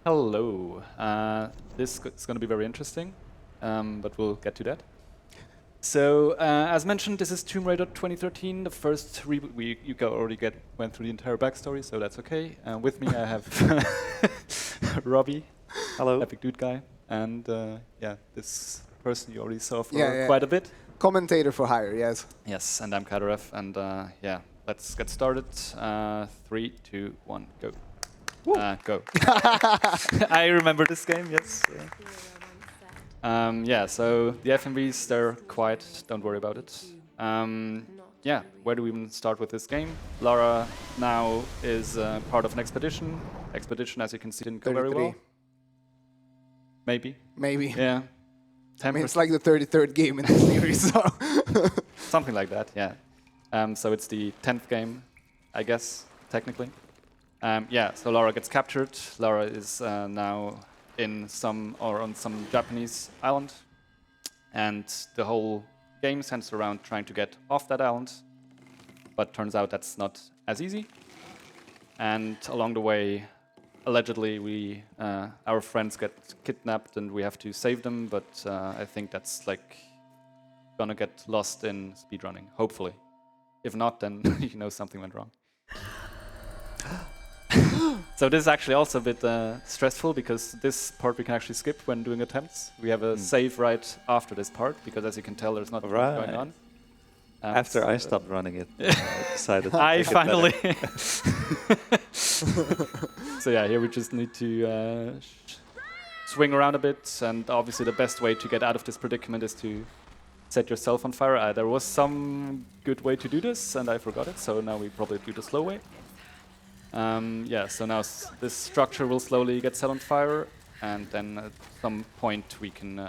Hello. This is going to be very interesting, but we'll get to that. So, as mentioned, this is Tomb Raider 2013, the first reboot. You already went through the entire backstory, so that's okay. With me, I have Robbie, Hello. Epic Dude Guy, and yeah, this person you already saw for quite a bit. Commentator for hire, yes. Yes, and I'm Cadarev, and yeah, let's get started. 3, 2, 1, go. Go. I remember this game, yes. Yeah, so the FMVs, they're quiet, don't worry about it. Yeah, where do we even start with this game? Lara now is part of an expedition. Expedition, as you can see, didn't go very well. Maybe. Maybe. Yeah. I mean, it's like the 33rd game in the series, so. Something like that, yeah. So it's the 10th game, I guess, technically. Yeah, so Lara gets captured. Lara is now on some Japanese island, and the whole game centers around trying to get off that island, but turns out that's not as easy. And along the way, allegedly, our friends get kidnapped and we have to save them, but I think that's like gonna get lost in speedrunning, hopefully. If not, then you know something went wrong. So this is actually also a bit stressful because this part we can actually skip when doing attempts. We have a save right after this part because, as you can tell, there's not much going on. After I stopped running it, I decided I finally. So yeah, here we just need to swing around a bit, and obviously the best way to get out of this predicament is to set yourself on fire. There was some good way to do this, and I forgot it, so now we probably do the slow way. Yeah, so now this structure will slowly get set on fire, and then at some point we can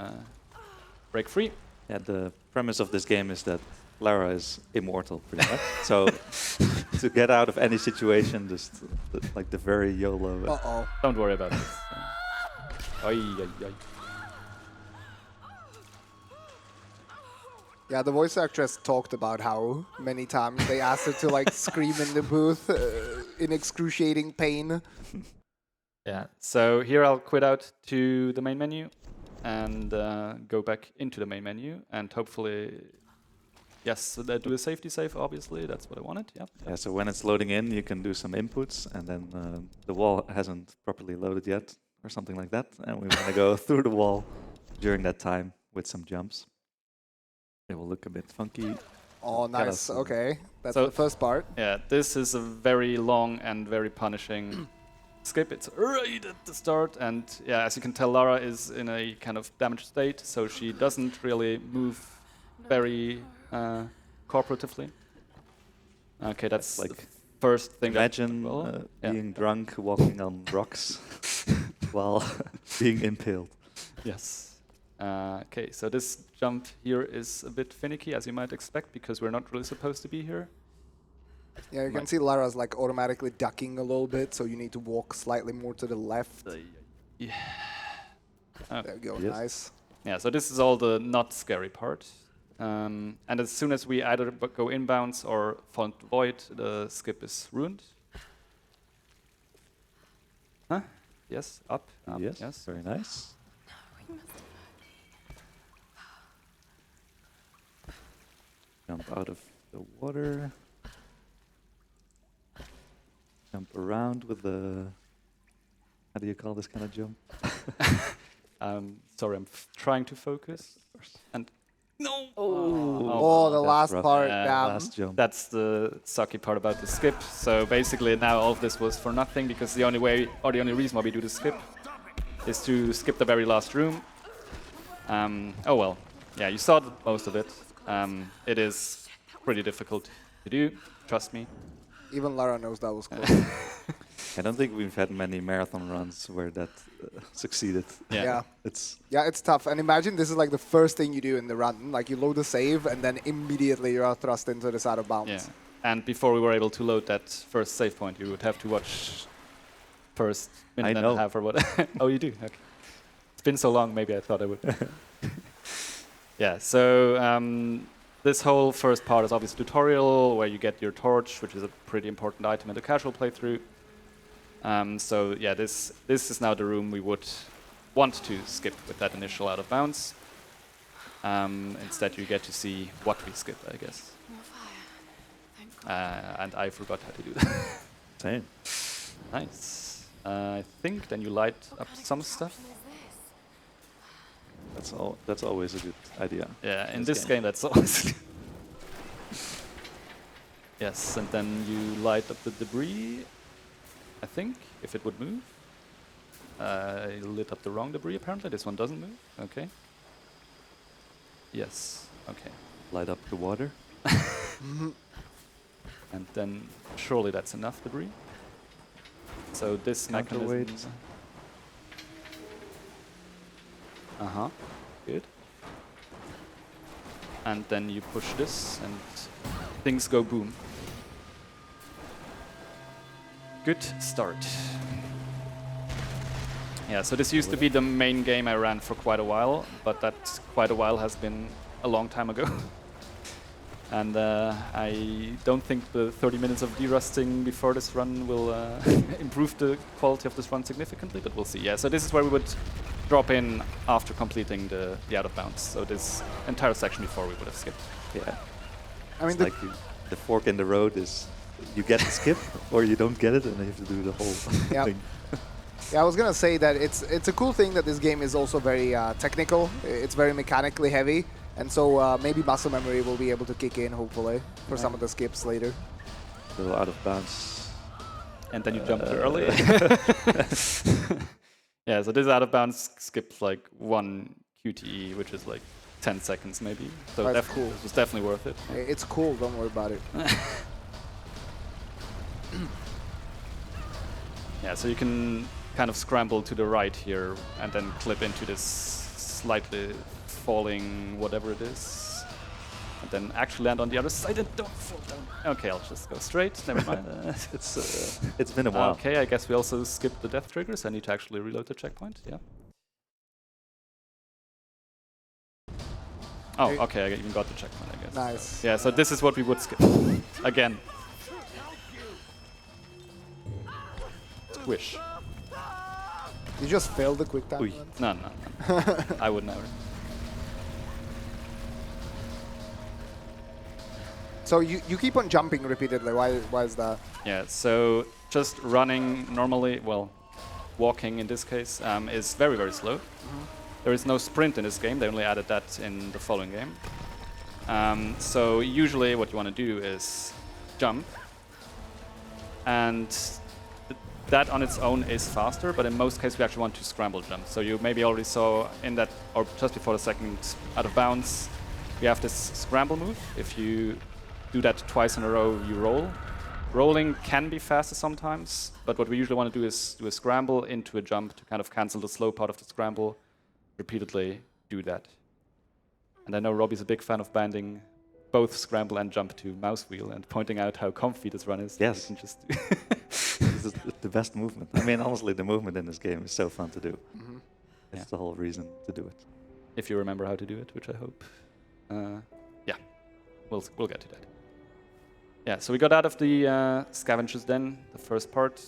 break free. Yeah, the premise of this game is that Lara is immortal, pretty much. So to get out of any situation, just like the very YOLO. Uh-oh. Don't worry about this. Oi, oi, oi. Yeah, the voice actress talked about how many times they asked her to like scream in the booth in excruciating pain. Yeah, so here I'll quit out to the main menu and go back into the main menu and hopefully, yes, do a safety save, obviously, that's what I wanted, yeah. Yeah, so when it's loading in, you can do some inputs, and then the wall hasn't properly loaded yet, or something like that, and we want to go through the wall during that time with some jumps. It will look a bit funky. Oh, nice. Okay, that's the first part. Yeah, this is a very long and very punishing skip. It's right at the start, and yeah, as you can tell, Lara is in a kind of damaged state, so she doesn't really move very cooperatively. Okay, that's like the first thing. Imagine being drunk, walking on rocks while being impaled. Yes. Okay, so this jump here is a bit finicky, as you might expect, because we're not really supposed to be here. Yeah, you can see Lara's like automatically ducking a little bit, so you need to walk slightly more to the left. Yeah. There we go, yes. nice. Yeah, so this is all the not scary part. And as soon as we either go inbounds or fall into the void, the skip is ruined. Huh? Yes, up. Yes, very nice. Jump out of the water. Jump around with the... How do you call this kind of jump? Sorry, I'm trying to focus. And no! Oh, the last part, damn. Last jump. That's the sucky part about the skip. So basically now all of this was for nothing because the only way, or the only reason why we do the skip is to skip the very last room. Oh well, yeah, you saw most of it. It is pretty difficult to do, trust me. Even Lara knows that was close. I don't think we've had many marathon runs where that succeeded. Yeah. It's tough. And imagine this is like the first thing you do in the run. Like you load a save and then immediately you are thrust into this out of bounds. Yeah. And before we were able to load that first save point, you would have to watch first minute and a half or what. Oh, you do? Okay. It's been so long, maybe I thought I would. Yeah, so this whole first part is obviously tutorial where you get your torch, which is a pretty important item in the casual playthrough. So yeah, this is now the room we would want to skip with that initial out of bounds. Instead, you get to see what we skip, I guess. More fire. Thank God. And I forgot how to do that. Same. Nice. I think then you light What up kind of some stuff. contraption is this? That's always a good idea. Yeah, in This this game. game that's always. Yes, and then you light up the debris. I think if it would move. You lit up the wrong debris apparently. This one doesn't move. Okay. Yes. Okay. Light up the water. And then surely that's enough debris. So this Counterweight. mechanism. Uh-huh. Good. And then you push this and things go boom. Good start. Yeah, so this used to be the main game I ran for quite a while, but that quite a while has been a long time ago. And I don't think the 30 minutes of derusting before this run will improve the quality of this run significantly, but we'll see. Yeah, so this is where we would drop in after completing the out of bounds. So this entire section before we would have skipped. Yeah. I mean, It's like the fork in the road is you get the skip or you don't get it, and then you have to do the whole Yeah. thing. Yeah, I was gonna say that it's a cool thing that this game is also very technical. It's very mechanically heavy, and so maybe muscle memory will be able to kick in, hopefully, for some of the skips later. A little out of bounds. And then you jump too early. Yeah, so this out of bounds skips like 1 QTE, which is like 10 seconds maybe. So That's cool. It was definitely worth it. It's cool, don't worry about it. Yeah, so you can kind of scramble to the right here and then clip into this slightly falling whatever it is. And then actually land on the other side and don't fall down. Okay, I'll just go straight. Never mind. It's been a while. Okay, I guess we also skipped the death triggers. I need to actually reload the checkpoint. Yeah. Oh, Hey. okay, I even got the checkpoint, I guess. Nice. Yeah, so this is what we would skip. Again. Squish. You just failed the quick time. Ui. run? No. I would never. So you keep on jumping repeatedly. Why is that? Yeah, so just running normally, well, walking in this case, is very, very slow. There is no sprint in this game. They only added that in the following game. So usually what you want to do is jump. And that on its own is faster, but in most cases we actually want to scramble jump. So you maybe already saw in that, or just before the second out of bounds, we have this scramble move. If you do that twice in a row, you roll. Rolling can be faster sometimes, but what we usually want to do is do a scramble into a jump to kind of cancel the slow part of the scramble. Repeatedly do that. And I know Robbie's a big fan of banding both scramble and jump to mouse wheel and pointing out how comfy this run is. Yes. You can just This is the best movement. I mean, honestly, the movement in this game is so fun to do. It's Yeah. the whole reason to do it. if you remember how to do it, which I hope. Yeah, we'll get to that. Yeah, so we got out of the scavengers den, the first part.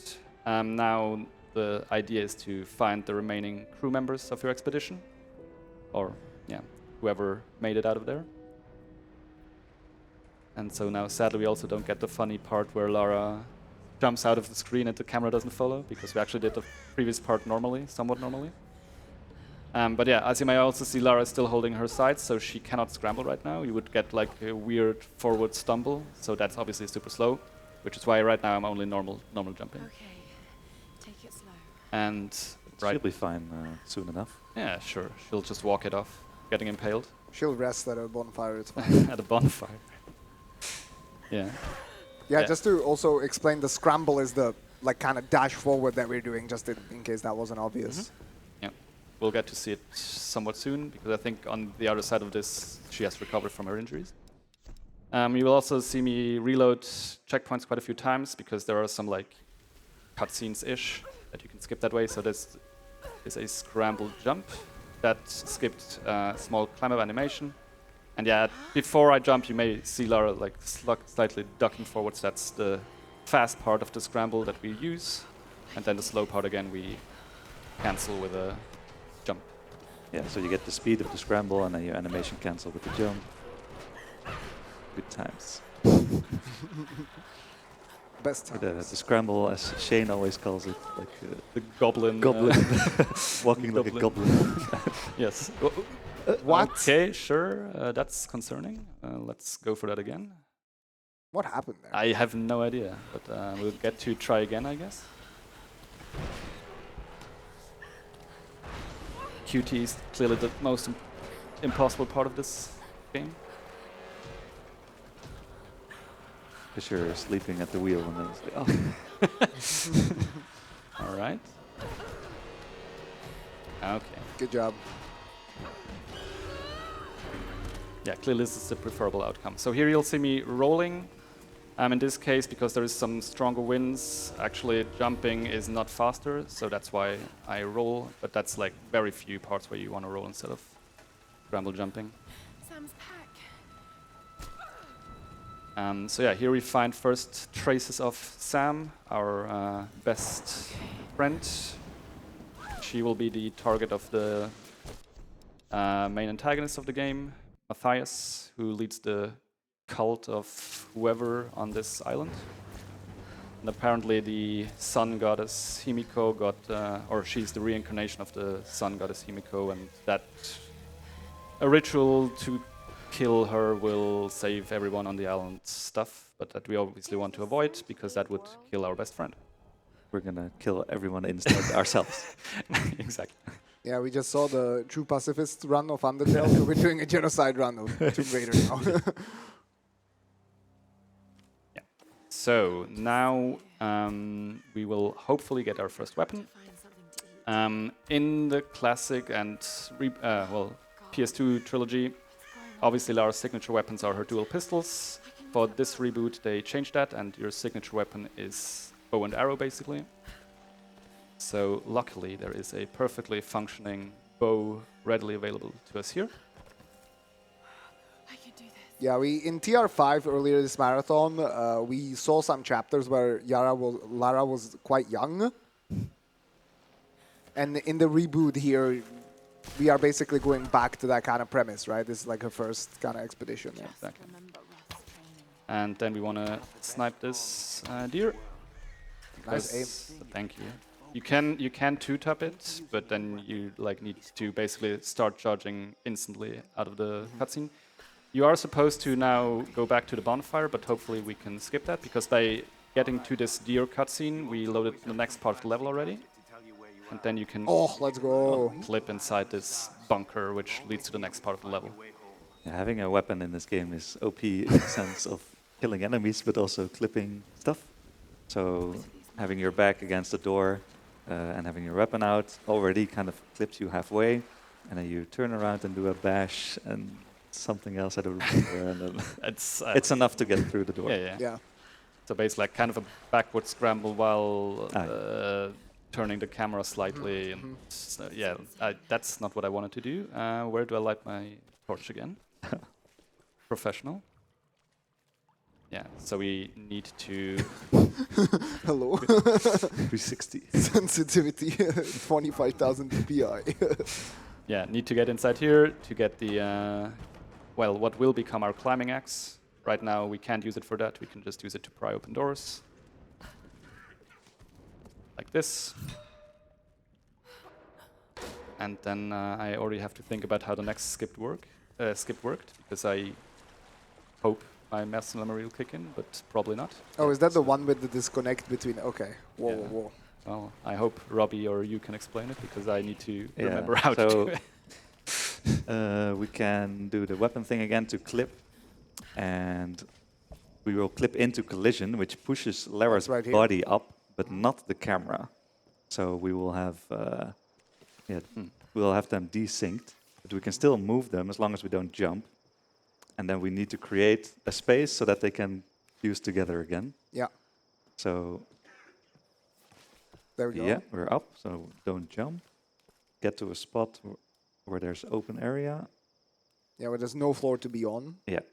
Now the idea is to find the remaining crew members of your expedition, or yeah, whoever made it out of there. And so now, sadly, we also don't get the funny part where Lara jumps out of the screen and the camera doesn't follow, because we actually did the previous part normally, somewhat normally. But yeah, as you may also see, Lara is still holding her sides, so she cannot scramble right now. You would get like a weird forward stumble, so that's obviously super slow, which is why right now I'm only normal jumping. Okay, take it slow. And She'll be fine soon enough. yeah, sure, she'll just walk it off, getting impaled She'll rest at a bonfire. It's fine. at a bonfire. Yeah. Yeah, Yeah. just to also explain, the scramble is the like kind of dash forward that we're doing, just in case that wasn't obvious. Yeah, we'll get to see it somewhat soon, because I think on the other side of this, she has recovered from her injuries. You will also see me reload checkpoints quite a few times, because there are some like cutscenes-ish that you can skip that way. So this is a scramble jump that skipped a small climb-up animation. And yeah, before I jump, you may see Lara like slightly ducking forwards. That's the fast part of the scramble that we use. And then the slow part again, we cancel with a jump. Yeah, so you get the speed of the scramble and then your animation cancel with the jump. Good times. Best Or times. the scramble, as Shane always calls it, like The goblin. goblin, walking like a goblin. Yes. What? Okay, sure. That's concerning. Let's go for that again. What happened there? I have no idea, but we'll get to try again, I guess. QT is clearly the most impossible part of this game. Because you're sleeping at the wheel and then it's like, oh. All right. Okay. Good job. Yeah, clearly this is the preferable outcome. So here you'll see me rolling. In this case, because there is some stronger winds, actually jumping is not faster, so that's why I roll. But that's like very few parts where you want to roll instead of scramble jumping. Sam's pack. So yeah, here we find first traces of Sam, our best friend. She will be the target of the main antagonist of the game, Matthias, who leads the cult of whoever on this island. And apparently the sun goddess Himiko got, or she's the reincarnation of the sun goddess Himiko, and that a ritual to kill her will save everyone on the island stuff, but that we obviously want to avoid because that would kill our best friend. We're gonna kill everyone inside ourselves. Exactly. Yeah, we just saw the true pacifist run of Undertale, so we're doing a genocide run of Tomb Raider now. So now we will hopefully get our first weapon. Find something to eat. In the classic and PS2 trilogy, obviously Lara's signature weapons are her dual pistols. For this reboot, they changed that, and your signature weapon is bow and arrow, basically. So luckily, there is a perfectly functioning bow readily available to us here. I can do this. Yeah, in TR5 earlier this marathon, we saw some chapters where Lara was quite young. And in the reboot here, we are basically going back to that kind of premise, right? This is like her first kind of expedition. Yeah. Exactly. Remember Roth's training. And then we want to snipe this deer. Nice aim. Thank you. You can two-tap it, but then you like need to basically start charging instantly out of the cutscene. You are supposed to now go back to the bonfire, but hopefully we can skip that because by getting to this deer cutscene, we loaded the next part of the level already, and then you can Oh, let's go. clip inside this bunker, which leads to the next part of the level. Yeah, having a weapon in this game is OP in the sense of killing enemies, but also clipping stuff. So having your back against the door and having your weapon out already kind of clips you halfway, and then you turn around and do a bash and something else I don't remember, and then it's enough to get through the door. Yeah. So basically, like kind of a backward scramble while turning the camera slightly. And that's not what I wanted to do. Where do I light my torch again? Professional. Yeah, so we need to... Hello. 360. Sensitivity 25,000 dpi. Yeah, need to get inside here to get the, what will become our climbing axe. Right now we can't use it for that, we can just use it to pry open doors. Like this. And then I already have to think about how the next skip worked, because I hope my muscle memory will kick in, but probably not. Oh, is that the one with the disconnect between... Okay. Whoa, Yeah. whoa, whoa. Well, I hope Robbie or you can explain it, because I need to Yeah, remember how to do it. We can do the weapon thing again to clip, and we will clip into collision, which pushes Lara's right here. body up, but not the camera. So we will have, we'll have them desynced, but we can still move them as long as we don't jump. And then we need to create a space so that they can fuse together again. Yeah. So There we go. yeah, we're up, so don't jump. Get to a spot where there's open area. Yeah, where there's no floor to be on. Yeah.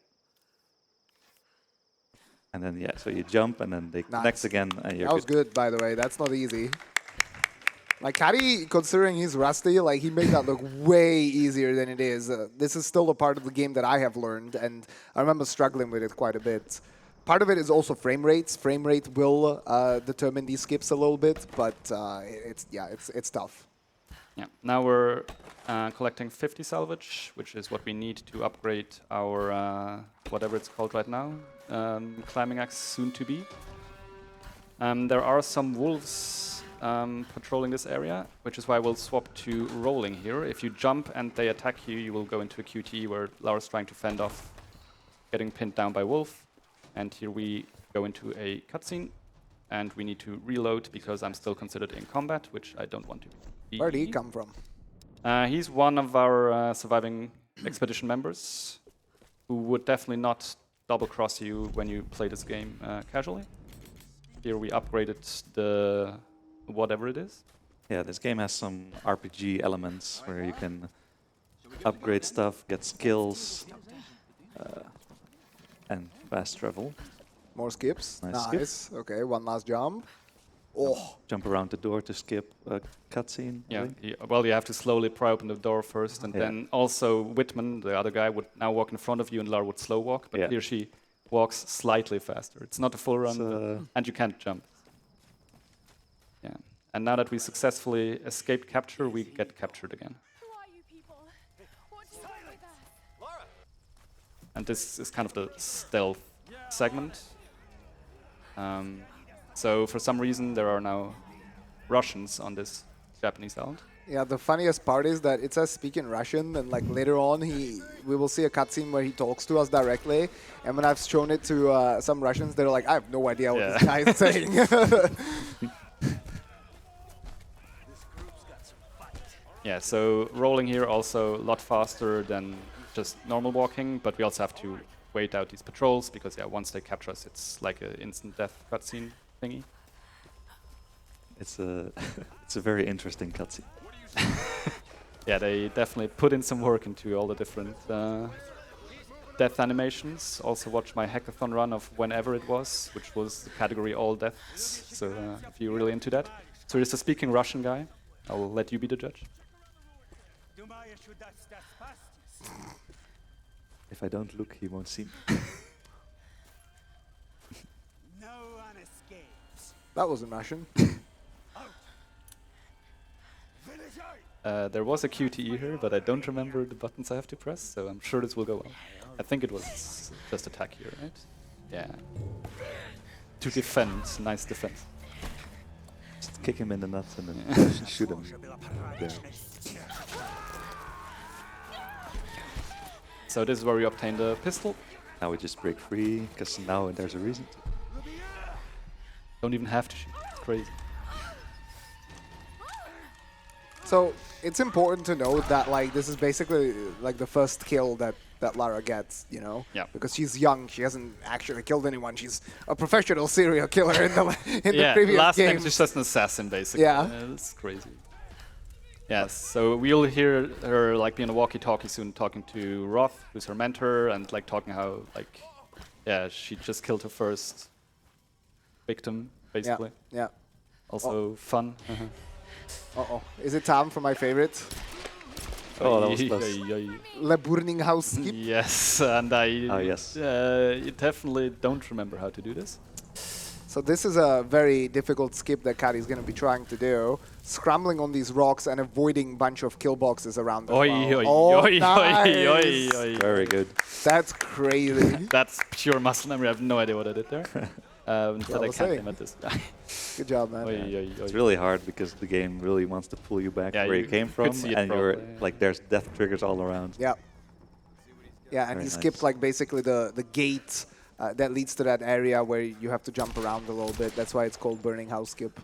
And then, yeah, so you jump and then they connect Nice. again and you're That was good, by the way. That's not easy. Like, Caddy, considering he's rusty, like, he made that look way easier than it is. This is still a part of the game that I have learned, and I remember struggling with it quite a bit. Part of it is also frame rates. Frame rate will determine these skips a little bit, but it's tough. Yeah. Now we're collecting 50 salvage, which is what we need to upgrade our whatever it's called right now, climbing axe soon to be. There are some wolves patrolling this area, which is why we'll swap to rolling here. If you jump and they attack you, you will go into a QT where Laura's trying to fend off getting pinned down by wolf. And here we go into a cutscene, and we need to reload because I'm still considered in combat, which I don't want to be. Where did he come from? He's one of our surviving expedition members who would definitely not double-cross you when you play this game casually. Here we upgraded the whatever it is. Yeah, this game has some RPG elements where you can upgrade stuff, get skills, and fast travel. More skips. Nice Nice. Okay, one last jump. Oh, Jump around the door to skip a cutscene. I Yeah. think. Well, you have to slowly pry open the door first, and Yeah. then also Whitman, the other guy, would now walk in front of you, and Laura would slow walk. But Yeah. here she walks slightly faster. It's not a full run, So, and you can't jump. Yeah. And now that we successfully escaped capture, we get captured again. Who are you people? What do you want with us? And this is kind of the stealth segment. So for some reason, there are now Russians on this Japanese island. yeah. The funniest part is that it says speak in Russian, and like later on, we will see a cutscene where he talks to us directly. And when I've shown it to some Russians, they're like, I have no idea what this guy is saying. Yeah, so rolling here also a lot faster than just normal walking, but we also have to wait out these patrols because once they capture us, it's like an instant death cutscene thingy. it's a it's a very interesting cutscene. Yeah, they definitely put in some work into all the different death animations. Also watch my hackathon run of whenever it was, which was the category all deaths. So if you're really into that. So there's a speaking Russian guy. I'll let you be the judge. If I don't look, he won't see me. No one escapes. That was in Russian. There was a QTE here, but I don't remember the buttons I have to press, so I'm sure this will go well. I think it was just attack here, right? Yeah. To defend, nice defense. Just kick him in the nuts and then shoot him there. So this is where we obtain the pistol. Now we just break free, because now there's a reason to. Don't even have to shoot, it's crazy. So it's important to note that like this is basically like the first kill that Lara gets, you know? Yeah. Because she's young, she hasn't actually killed anyone. She's a professional serial killer in the previous last game. game she's just an assassin, basically. Yeah. It's crazy. Yes, so we'll hear her like be in a walkie-talkie soon, talking to Roth, who's her mentor, and like talking how like, yeah, she just killed her first victim, basically. Yeah. Also fun. Uh-oh. Is it time for my favorite? Oh, that was close. Le Burning House skip? Yes, and I Oh, yes. definitely don't remember how to do this. So this is a very difficult skip that Kari is going to be trying to do. Scrambling on these rocks and avoiding bunch of kill boxes around as Oi, well. oi, Oh, oi, nice. oi, oi, oi. Very good. That's crazy. That's pure muscle memory. I have no idea what I did there. Instead, I was can't saying. aim at this guy. Good job, man. Oi, oi, oi. It's really hard because the game really wants to pull you back Yeah, where you you came could from, see it and you're probably. like there's death triggers all around. Yeah. Yeah, and Very he nice. skipped like basically the gate that leads to that area where you have to jump around a little bit. That's why it's called Burning House skip.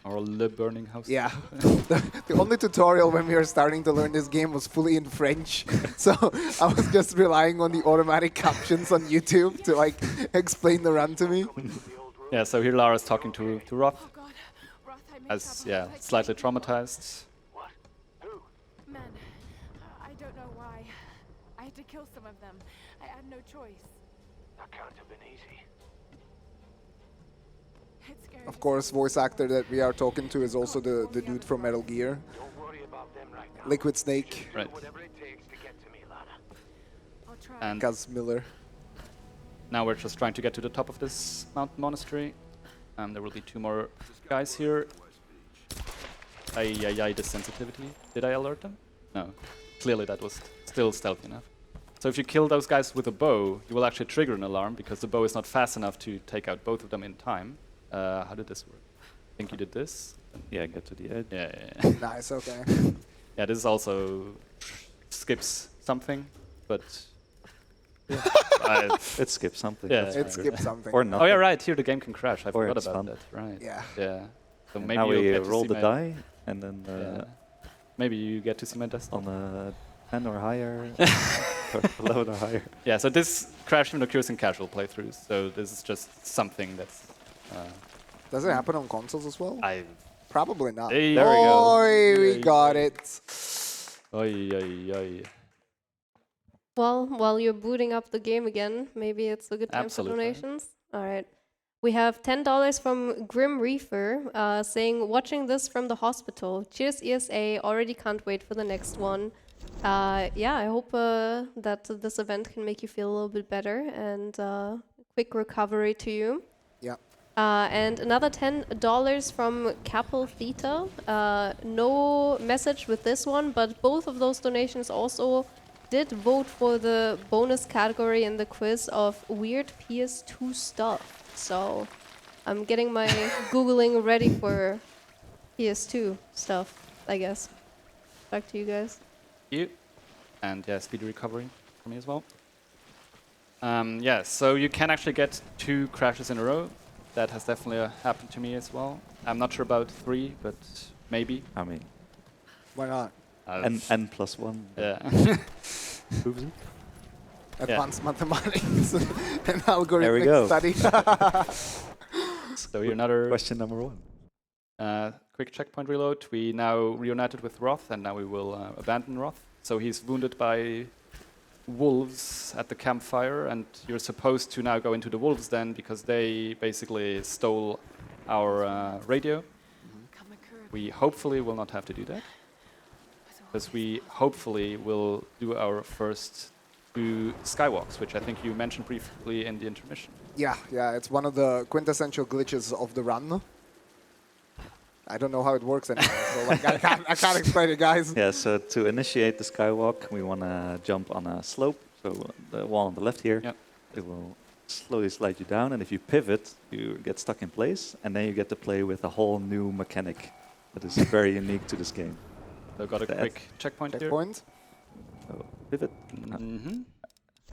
Or Le Burning House. Yeah. The only tutorial when we were starting to learn this game was fully in French. So I was just relying on the automatic captions on YouTube to like explain the run to me. Yeah, so here Lara's talking to Roth, Oh God, Roth, I messed as, up. yeah, Like, slightly traumatized. Man, I don't know why. I had to kill some of them. I had no choice. That can't have been easy. It scares Of course, voice actor that we are talking to is also the dude from Metal Gear. Liquid Snake, Right. I'll try. And Gaz Miller. now we're just trying to get to the top of this mountain monastery. There will be 2 more guys here. Ay, the sensitivity. Did I alert them? No. Clearly that was still stealthy enough. So if you kill those guys with a bow, you will actually trigger an alarm because the bow is not fast enough to take out both of them in time. How did this work? I think you did this. Yeah, get to the edge. Yeah. Nice, okay. Yeah, this also skips something, but It skips something. Yeah. that's It fine. skipped something. Or nothing. oh yeah, right. Here the game can crash. I Or forgot it's about fun. that. Right. Yeah. Yeah. So And maybe now you'll we get to roll see the my, die, and then Yeah. Maybe you get to see my desktop. on a 10 or higher, or 11 or higher. Yeah. So this crash even occurs in casual playthroughs. So this is just something that's. Does it happen on consoles as well? I. Probably not. Hey, There we go. Oi, we Oi, got oi. it. Oi. Well, while you're booting up the game again, maybe it's a good time Absolutely. for donations. All right. We have $10 from Grim Reefer saying, watching this from the hospital. Cheers, ESA. Already can't wait for the next one. Yeah, I hope that this event can make you feel a little bit better and quick recovery to you. Yeah. And another $10 from Capel Theta. No message with this one, but both of those donations also did vote for the bonus category in the quiz of weird PS2 stuff. So I'm getting my Googling ready for PS2 stuff, I guess. Back to you guys. You. And yeah, speedy recovery for me as well. Yeah, so you can actually get 2 crashes in a row. That has definitely happened to me as well. I'm not sure about 3, but maybe. I mean, Why not? n plus 1 Yeah. proves it. Advanced mathematics and algorithmic There we go. study. So you're another Question number 1. quick checkpoint reload. We now reunited with Roth, and now we will abandon Roth. So he's wounded by wolves at the campfire, and you're supposed to now go into the wolves den because they basically stole our radio. We hopefully will not have to do that, because we hopefully will do our first 2 skywalks, which I think you mentioned briefly in the intermission. Yeah, it's one of the quintessential glitches of the run. I don't know how it works anymore, so like I can't explain it, guys. Yeah, so to initiate the skywalk, we want to jump on a slope. So the wall on the left here, Yep. it will slowly slide you down. And if you pivot, you get stuck in place. And then you get to play with a whole new mechanic that is very unique to this game. So got a That- quick checkpoint here. Checkpoint. So pivot.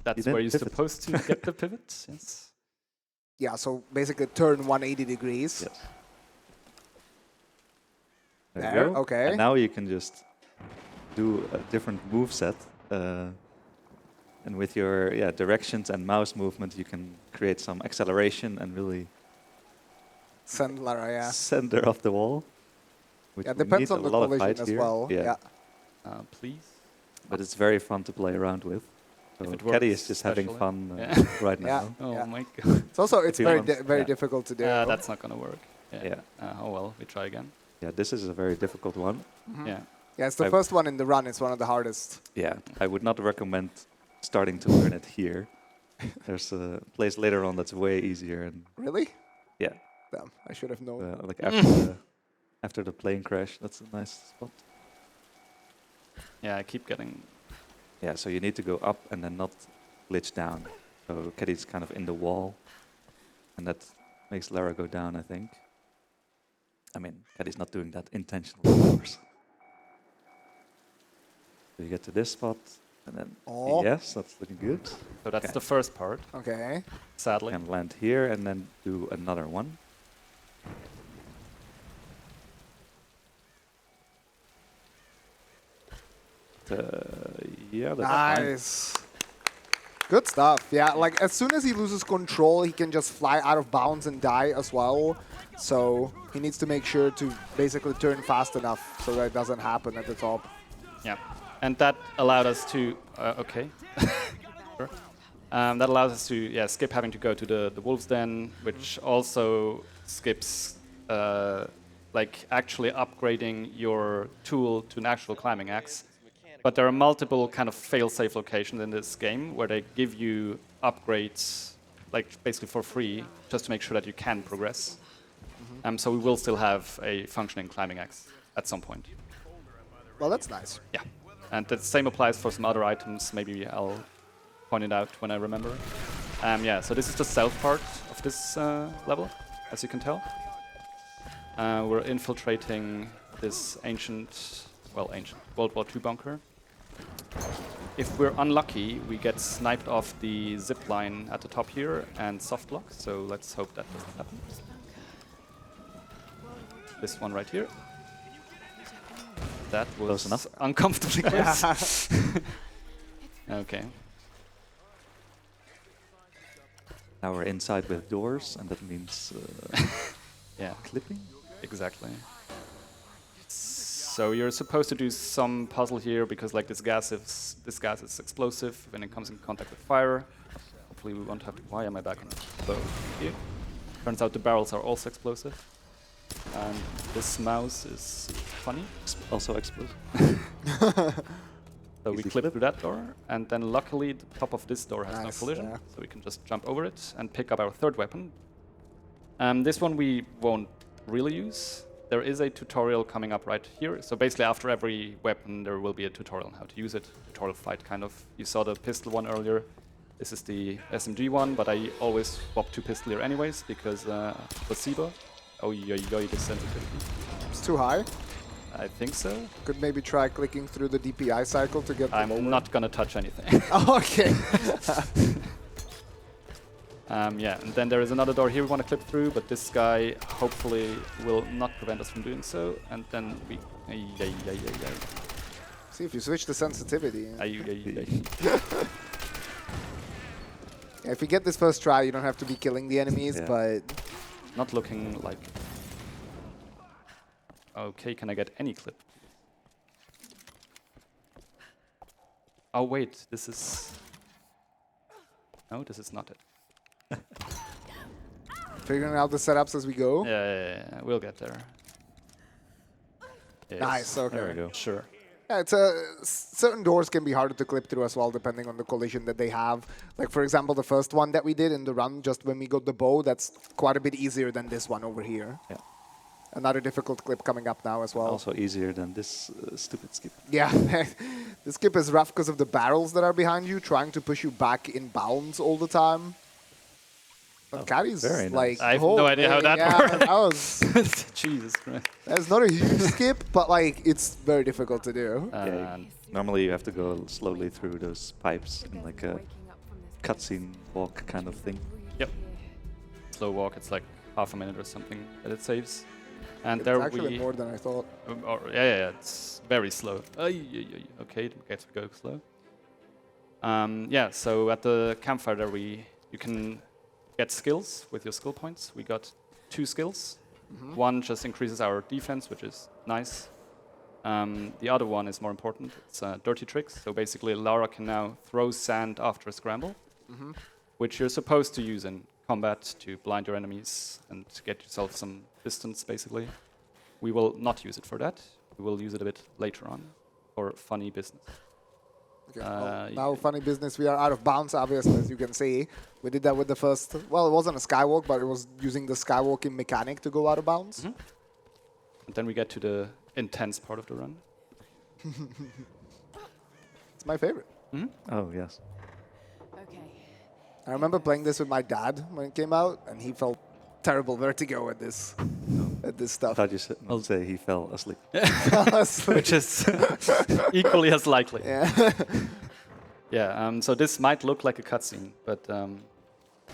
That's didn't where you're pivot. supposed to get the pivot. Yes. Yeah, so basically turn 180 degrees. Yes. There There, you go. okay. And now you can just do a different move set. And with your directions and mouse movement, you can create some acceleration and really Send Lara, yeah. send her off the wall. Which Yeah, we depends need on a the lot of collision height as here. well. Yeah. Please. But it's very fun to play around with. So If it Caddy works, is just having especially. fun Yeah. right Yeah. now. Oh Yeah. my god. It's also it's you very want- very yeah. difficult to do. That's not gonna work. Yeah. Oh well, we try again. Yeah, this is a very difficult one. Yeah. Yeah, it's the first one in the run. It's one of the hardest. Yeah, I would not recommend starting to learn it here. There's a place later on that's way easier, and Really? yeah, Damn, I should have known. like after the plane crash, that's a nice spot. Yeah, I keep getting. Yeah, so you need to go up and then not glitch down. So Caddy's kind of in the wall, and that makes Lara go down, I think. I mean, Caddy's not doing that intentionally, of course. So you get to this spot, and then Oh. yes, that's looking good. So that's Okay. the first part. Okay. Sadly. And land here, and then do another one. Yeah, that's fine. Nice. Good stuff. Yeah, like as soon as he loses control, he can just fly out of bounds and die as well. So he needs to make sure to basically turn fast enough so that it doesn't happen at the top. Yeah. And that allowed us to. Okay. Sure. That allows us to skip having to go to the wolves den, which also skips like actually upgrading your tool to an actual climbing axe. But there are multiple kind of fail-safe locations in this game where they give you upgrades, like basically for free, just to make sure that you can progress. So we will still have a functioning climbing axe at some point. Well, that's nice. Yeah, and the same applies for some other items. Maybe I'll point it out when I remember. Yeah, so this is the south part of this level, as you can tell. We're infiltrating this ancient World War II bunker. If we're unlucky, we get sniped off the zip line at the top here and soft lock, so let's hope that doesn't happen. This one right here. That was Close enough. uncomfortably close. Okay. Now we're inside with doors, and that means Yeah, clipping. exactly. So you're supposed to do some puzzle here because like this gas is explosive when it comes in contact with fire. Hopefully we won't have to. Why am I back on the bow here? Turns out the barrels are also explosive. And this mouse is funny. Also explosive. So we Easy clip clip. through that door, and then luckily the top of this door has no Nice, collision, yeah. so we can just jump over it and pick up our third weapon. This one we won't really use. There is a tutorial coming up right here. So basically after every weapon there will be a tutorial on how to use it. Tutorial fight kind of. You saw the pistol one earlier. This is the SMG one, but I always swap to pistol here anyways because placebo. Oh yoy, the sensitivity. It's too high. I think so. Could maybe try clicking through the DPI cycle to get them over. I'm not gonna touch anything. Oh, okay. Yeah, and then there is another door here we want to clip through, but this guy hopefully will not prevent us from doing so. And then we... See if you switch the sensitivity. Yeah, if you get this first try, you don't have to be killing the enemies, Yeah. but Not looking like... Okay, can I get any clip? Oh wait, this is... No, this is not it. figuring out the setups as we go. Yeah, we'll get there. Yes. Nice, okay. There we go. Sure. Yeah, certain doors can be harder to clip through as well, depending on the collision that they have. Like, for example, the first one that we did in the run, just when we got the bow, that's quite a bit easier than this one over here. Yeah. Another difficult clip coming up now as well. Also easier than this stupid skip. Yeah, the skip is rough because of the barrels that are behind you, trying to push you back in bounds all the time. But Caddy's very nice. like... I have no idea how that yeah, works. that was... Jesus Christ. That's not a huge skip, but like it's very difficult to do. Yeah, And normally you have to go slowly through those pipes in like a cutscene walk kind of thing. yep. Slow walk, it's like half a minute or something that it saves. And It's there actually we... more than I thought. Yeah, it's very slow. Okay, it gets to go slow. Yeah, so at the campfire there you can get skills with your skill points. We got 2 skills. One just increases our defense, which is nice. The other one is more important. It's dirty tricks. So basically Laura can now throw sand after a scramble, which you're supposed to use in combat to blind your enemies and get yourself some distance, basically. We will not use it for that. We will use it a bit later on for funny business. Okay. Now, funny business, we are out of bounds, obviously, as you can see. We did that with the first... Well, it wasn't a skywalk, but it was using the skywalking mechanic to go out of bounds. And then we get to the intense part of the run. It's my favorite. Oh, yes. Okay. I remember playing this with my dad when it came out, and he felt terrible vertigo at this I stuff. thought you said, I'll say he fell asleep. Which is equally as likely. Yeah. Yeah, so this might look like a cutscene, but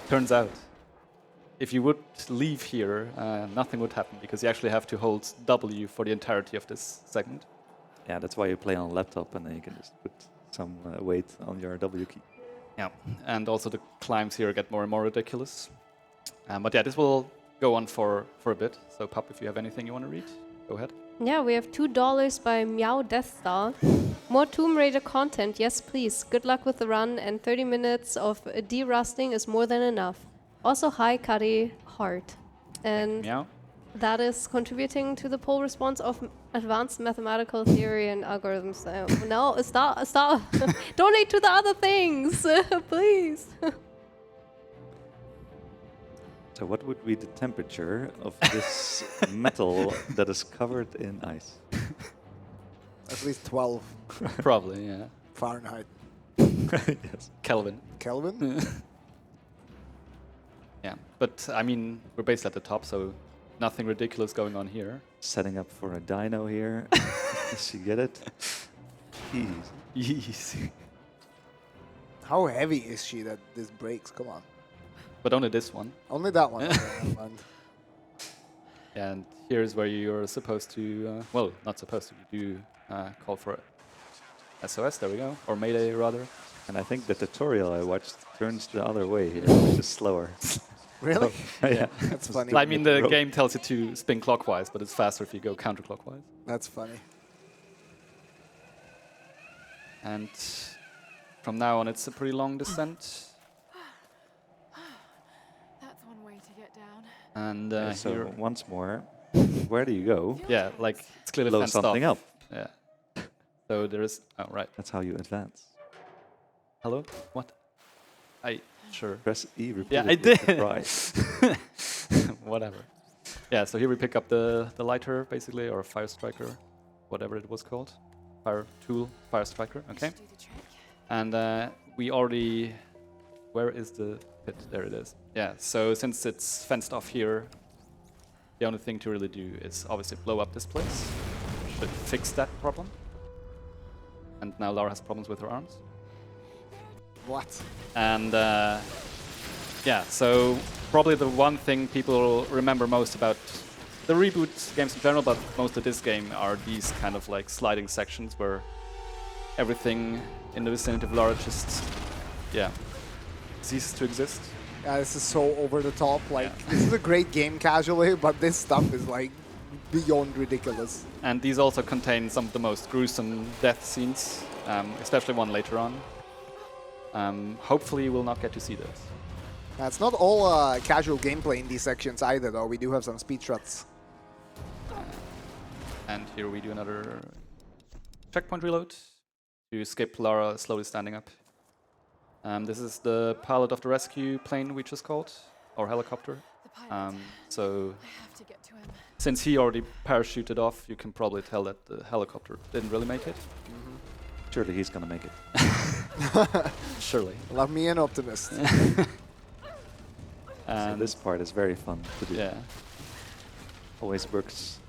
turns out if you would leave here, nothing would happen because you actually have to hold W for the entirety of this segment. Yeah, that's why you play on a laptop and then you can just put some weight on your W key. Yeah, and also the climbs here get more and more ridiculous. But yeah, this will go on for a bit. So, Pup, if you have anything you want to read, go ahead. Yeah, we have $2 by Meow Death Star. More Tomb Raider content, yes please. Good luck with the run, and 30 minutes of derusting is more than enough. Also, hi, Kari, heart. And Meow. that is contributing to the poll response of advanced mathematical theory and algorithms. No, stop. Donate to the other things, please. So what would be the temperature of this metal that is covered in ice? At least 12 Probably, yeah. Fahrenheit. Yes. Kelvin. Kelvin? Yeah, but I mean, we're based at the top, so nothing ridiculous going on here. Setting up for a dino here. Does you get it? Jeez. Easy. How heavy is she that this breaks? Come on. But only this one. Only that one. Okay, never mind. And here's where you're supposed to, well, not supposed to, you do call for SOS, there we go, or Mayday rather. And I think the tutorial I watched turns the other way here, which is slower. Really? Yeah. That's funny. I mean, the game tells you to spin clockwise, but it's faster if you go counterclockwise. That's funny. And from now on, it's a pretty long descent. That's one way to get down. And So here, once more, where do you go? yeah, like it's clearly Blow fenced something off. up. Yeah. So there is. Oh right. That's how you advance. Hello. What? Sure. Press E repeatedly. Yeah, I to did. try. Whatever. Yeah. So here we pick up the lighter basically, or fire striker, whatever it was called. Fire tool, fire striker. Okay. Do the trick. And we already. Where is the pit? There it is. Yeah. So since it's fenced off here, the only thing to really do is obviously blow up this place. Should fix that problem. And now Laura has problems with her arms. What? And yeah, so probably the one thing people remember most about the reboot games in general, but most of this game, are these kind of like sliding sections where everything in the vicinity of Laura just, yeah, ceases to exist. Yeah, this is so over the top. Like, this is a great game casually, but this stuff is like beyond ridiculous. And these also contain some of the most gruesome death scenes, especially one later on. Hopefully we'll not get to see this. It's not all casual gameplay in these sections either, though. We do have some speed shots. And here we do another checkpoint reload to skip Lara slowly standing up. This is the pilot of the rescue plane we just called, or helicopter. The pilot. So I have to get to him. since he already parachuted off, you can probably tell that the helicopter didn't really make it. Surely he's gonna make it. Surely. Love me an optimist. So And this part is very fun to do. yeah, Always works.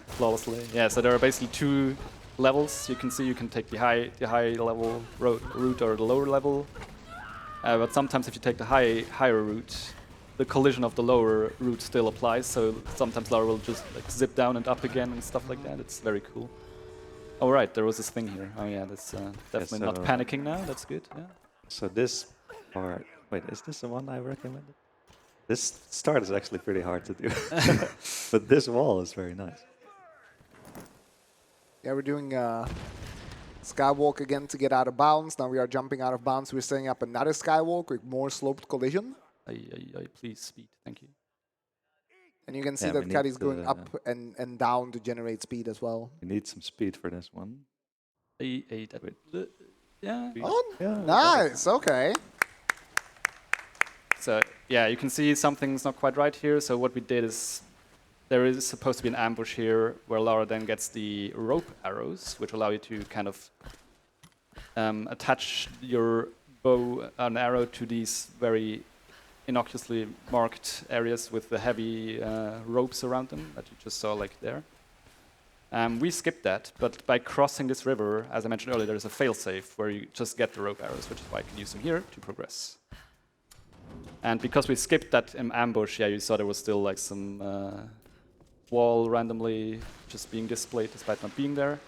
flawlessly. Yeah, so there are basically two levels. You can see you can take the high level route or the lower level. But sometimes if you take the higher route, the collision of the lower route still applies. So sometimes Lara will just like zip down and up again and stuff like that. It's very cool. Oh right, there was this thing here. Oh yeah, that's definitely not so- panicking now. That's good. Yeah. So this part, wait, is this the one I recommended? This start is actually pretty hard to do. But this wall is very nice. Yeah, we're doing skywalk again to get out of bounds. Now we are jumping out of bounds. We're setting up another skywalk with more sloped collision. Please speed. Thank you. And you can see Yeah, that we Caddy's need going to, up and down to generate speed as well. We need some speed for this one. Yeah. Oh, Yeah, nice. Okay. So yeah, you can see something's not quite right here. So what we did is there is supposed to be an ambush here where Lara then gets the rope arrows, which allow you to kind of attach your bow and arrow to these very innocuously marked areas with the heavy ropes around them that you just saw like there. We skipped that, but by crossing this river, as I mentioned earlier, there's a failsafe where you just get the rope arrows, which is why I can use them here to progress. And because we skipped that ambush, yeah, you saw there was still like some wall randomly just being displayed despite not being there.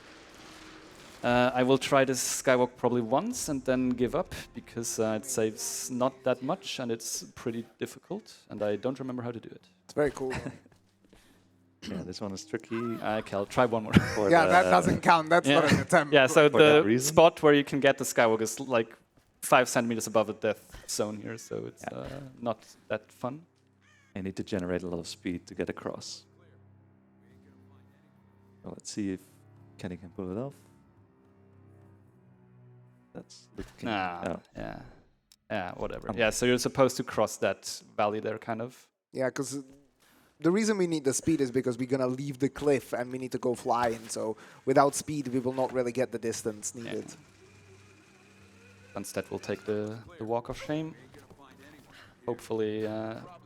I will try this skywalk probably once and then give up because it saves not that much and it's pretty difficult and I don't remember how to do it. It's very cool. Yeah, this one is tricky. Okay, I'll try one more. for Yeah, the- that doesn't count. That's Yeah. not an attempt. Yeah, so For that the reason? spot where you can get the skywalk is like 5 centimeters above the death zone here, so it's not that fun. You need to generate a lot of speed to get across. So let's see if Kenny can pull it off. That's looking... oh. Yeah. Yeah, whatever. Come on. Yeah, so you're supposed to cross that valley there, kind of. Yeah, because the reason we need the speed is because we're gonna leave the cliff and we need to go flying. So without speed, we will not really get the distance needed. Instead, we'll take the walk of shame. Hopefully,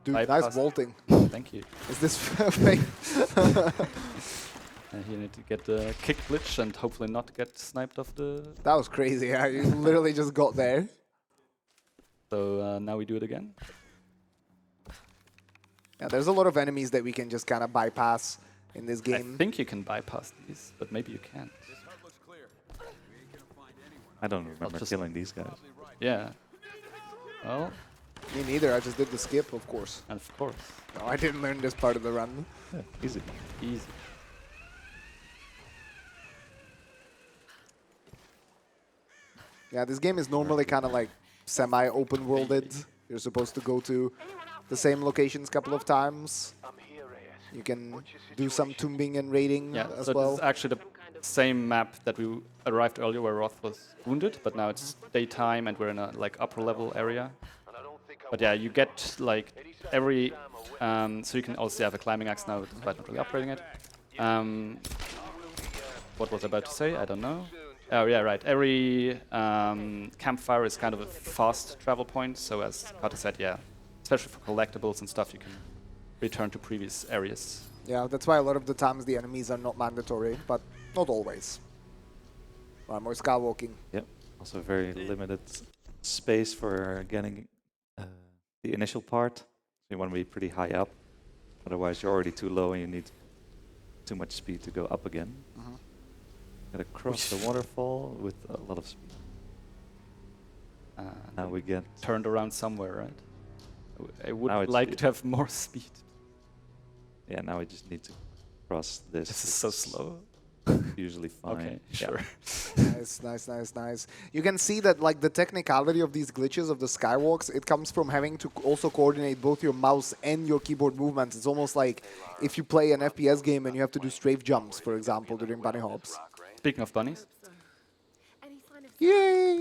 Dude, nice bypass- vaulting. Thank you. Is this fake? You need to get the kick glitch and hopefully not get sniped off the... That was crazy. Yeah, you literally just got there. So now we do it again. Yeah, there's a lot of enemies that we can just kind of bypass in this I game. think you can bypass these, but maybe you can't. I don't remember just- killing these guys. Yeah. Well, Me neither. I just did the skip, of course. and of course, No, I didn't learn this part of the run. Yeah, easy. easy. Yeah, this game is normally kind of like semi-open worlded. You're supposed to go to the same locations a couple of times. You can do some tombing and raiding Yeah, as so well. this is actually the same map that we arrived earlier where Roth was wounded, but now it's daytime and we're in a like upper level area. But yeah, you get like every, so you can also have a climbing axe now, despite not really upgrading it. What was I about to say? I don't know. Oh yeah, right. Every campfire is kind of a fast travel point. So as Kata said, yeah, especially for collectibles and stuff, you can return to previous areas. Yeah, that's why a lot of the times the enemies are not mandatory, but not always. Right, more skywalking. Yep. Also very limited space for getting the initial part. So you want to be pretty high up. Otherwise you're already too low and you need too much speed to go up again. Gotta cross the waterfall with a lot of speed. Now we get... Turned around somewhere, right? I would Now it's- like to have more speed. Yeah, now we just need to cross this. This is so It's slow. Usually fine. Okay, Yeah. sure. Nice, nice, nice, nice. You can see that like the technicality of these glitches of the skywalks, it comes from having to also coordinate both your mouse and your keyboard movements. It's almost like if you play an FPS game and you have to do strafe jumps, for example, during bunny hops. Speaking of bunnies. Yay!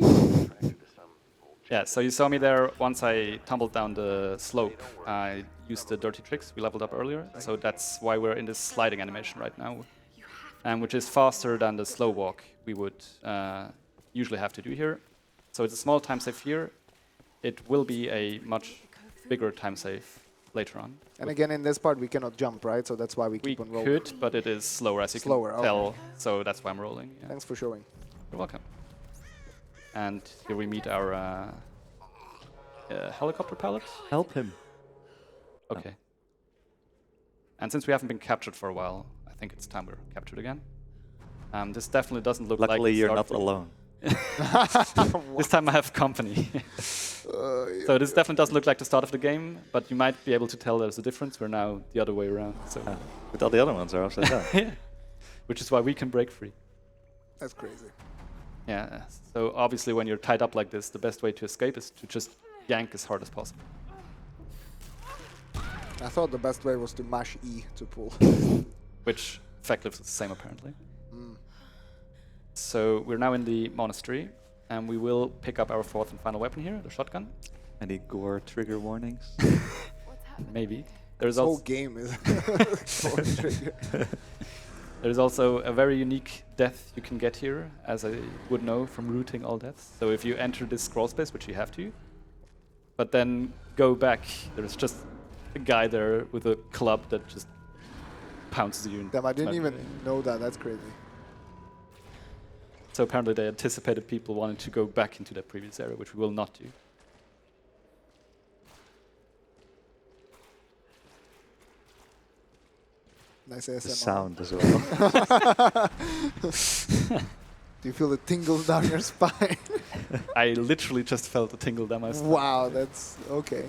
Yeah, so you saw me there once I tumbled down the slope. I used the dirty tricks we leveled up earlier, so that's why we're in this sliding animation right now, which is faster than the slow walk we would usually have to do here. So it's a small time save here. It will be a much bigger time save later on. And again, in this part, we cannot jump, right? So that's why we We keep on rolling. could, but it is slower, as you Slower, can okay. tell, so that's why I'm rolling. Yeah. Thanks for showing. You're welcome. And here we meet our helicopter pilot. Help him. Okay. And since we haven't been captured for a while, I think it's time we're captured again. This definitely doesn't look like Luckily the you're start not of- alone. This time I have company. So this definitely doesn't look like the start of the game, but you might be able to tell there's a difference. We're now the other way around. So, But all the other ones are upside down. yeah. Which is why we can break free. That's crazy. Yeah. So obviously, when you're tied up like this, the best way to escape is to just yank as hard as possible. I thought the best way was to mash E to pull. Which effectively is the same, apparently. So we're now in the monastery, and we will pick up our fourth and final weapon here, the shotgun. Any gore trigger warnings? Maybe. There's This whole also game is there's also a very unique death you can get here, as I would know from rooting all deaths. So if you enter this scroll space, which you have to, but then go back, there's just a guy there with a club that just pounces you. Damn, I didn't even know that. That's crazy. So apparently they anticipated people wanting to go back into that previous area, which we will not do. Nice The ASMR. sound as well. Do you feel the tingles down your spine? I literally just felt a tingle down my spine. Wow, that's okay.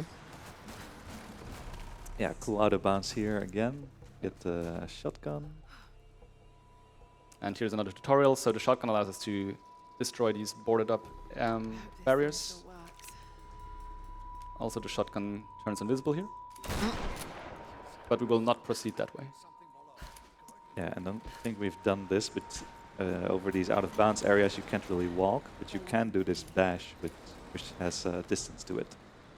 Yeah, cool out of bounds here again. Get the shotgun. And here's another tutorial. So the shotgun allows us to destroy these boarded up barriers. Also, the shotgun turns invisible here. but we will not proceed that way. Yeah, and I don't think we've done this, but over these out-of-bounds areas you can't really walk, but you can do this dash, which has distance to it.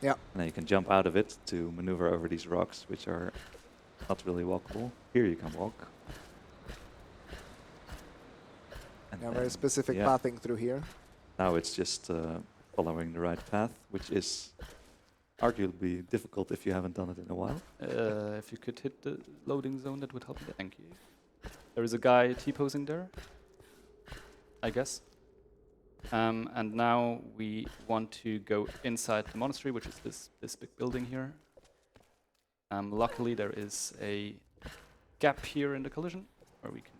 Yeah. And then you can jump out of it to maneuver over these rocks, which are not really walkable. Here you can walk. And Yeah, very then, specific yeah, pathing through here. now it's just following the right path, which is arguably difficult if you haven't done it in a while. If you could hit the loading zone, that would help me. Thank you. There is a guy T-posing there, I guess. And now we want to go inside the monastery, which is this big building here. Luckily, there is a gap here in the collision where we can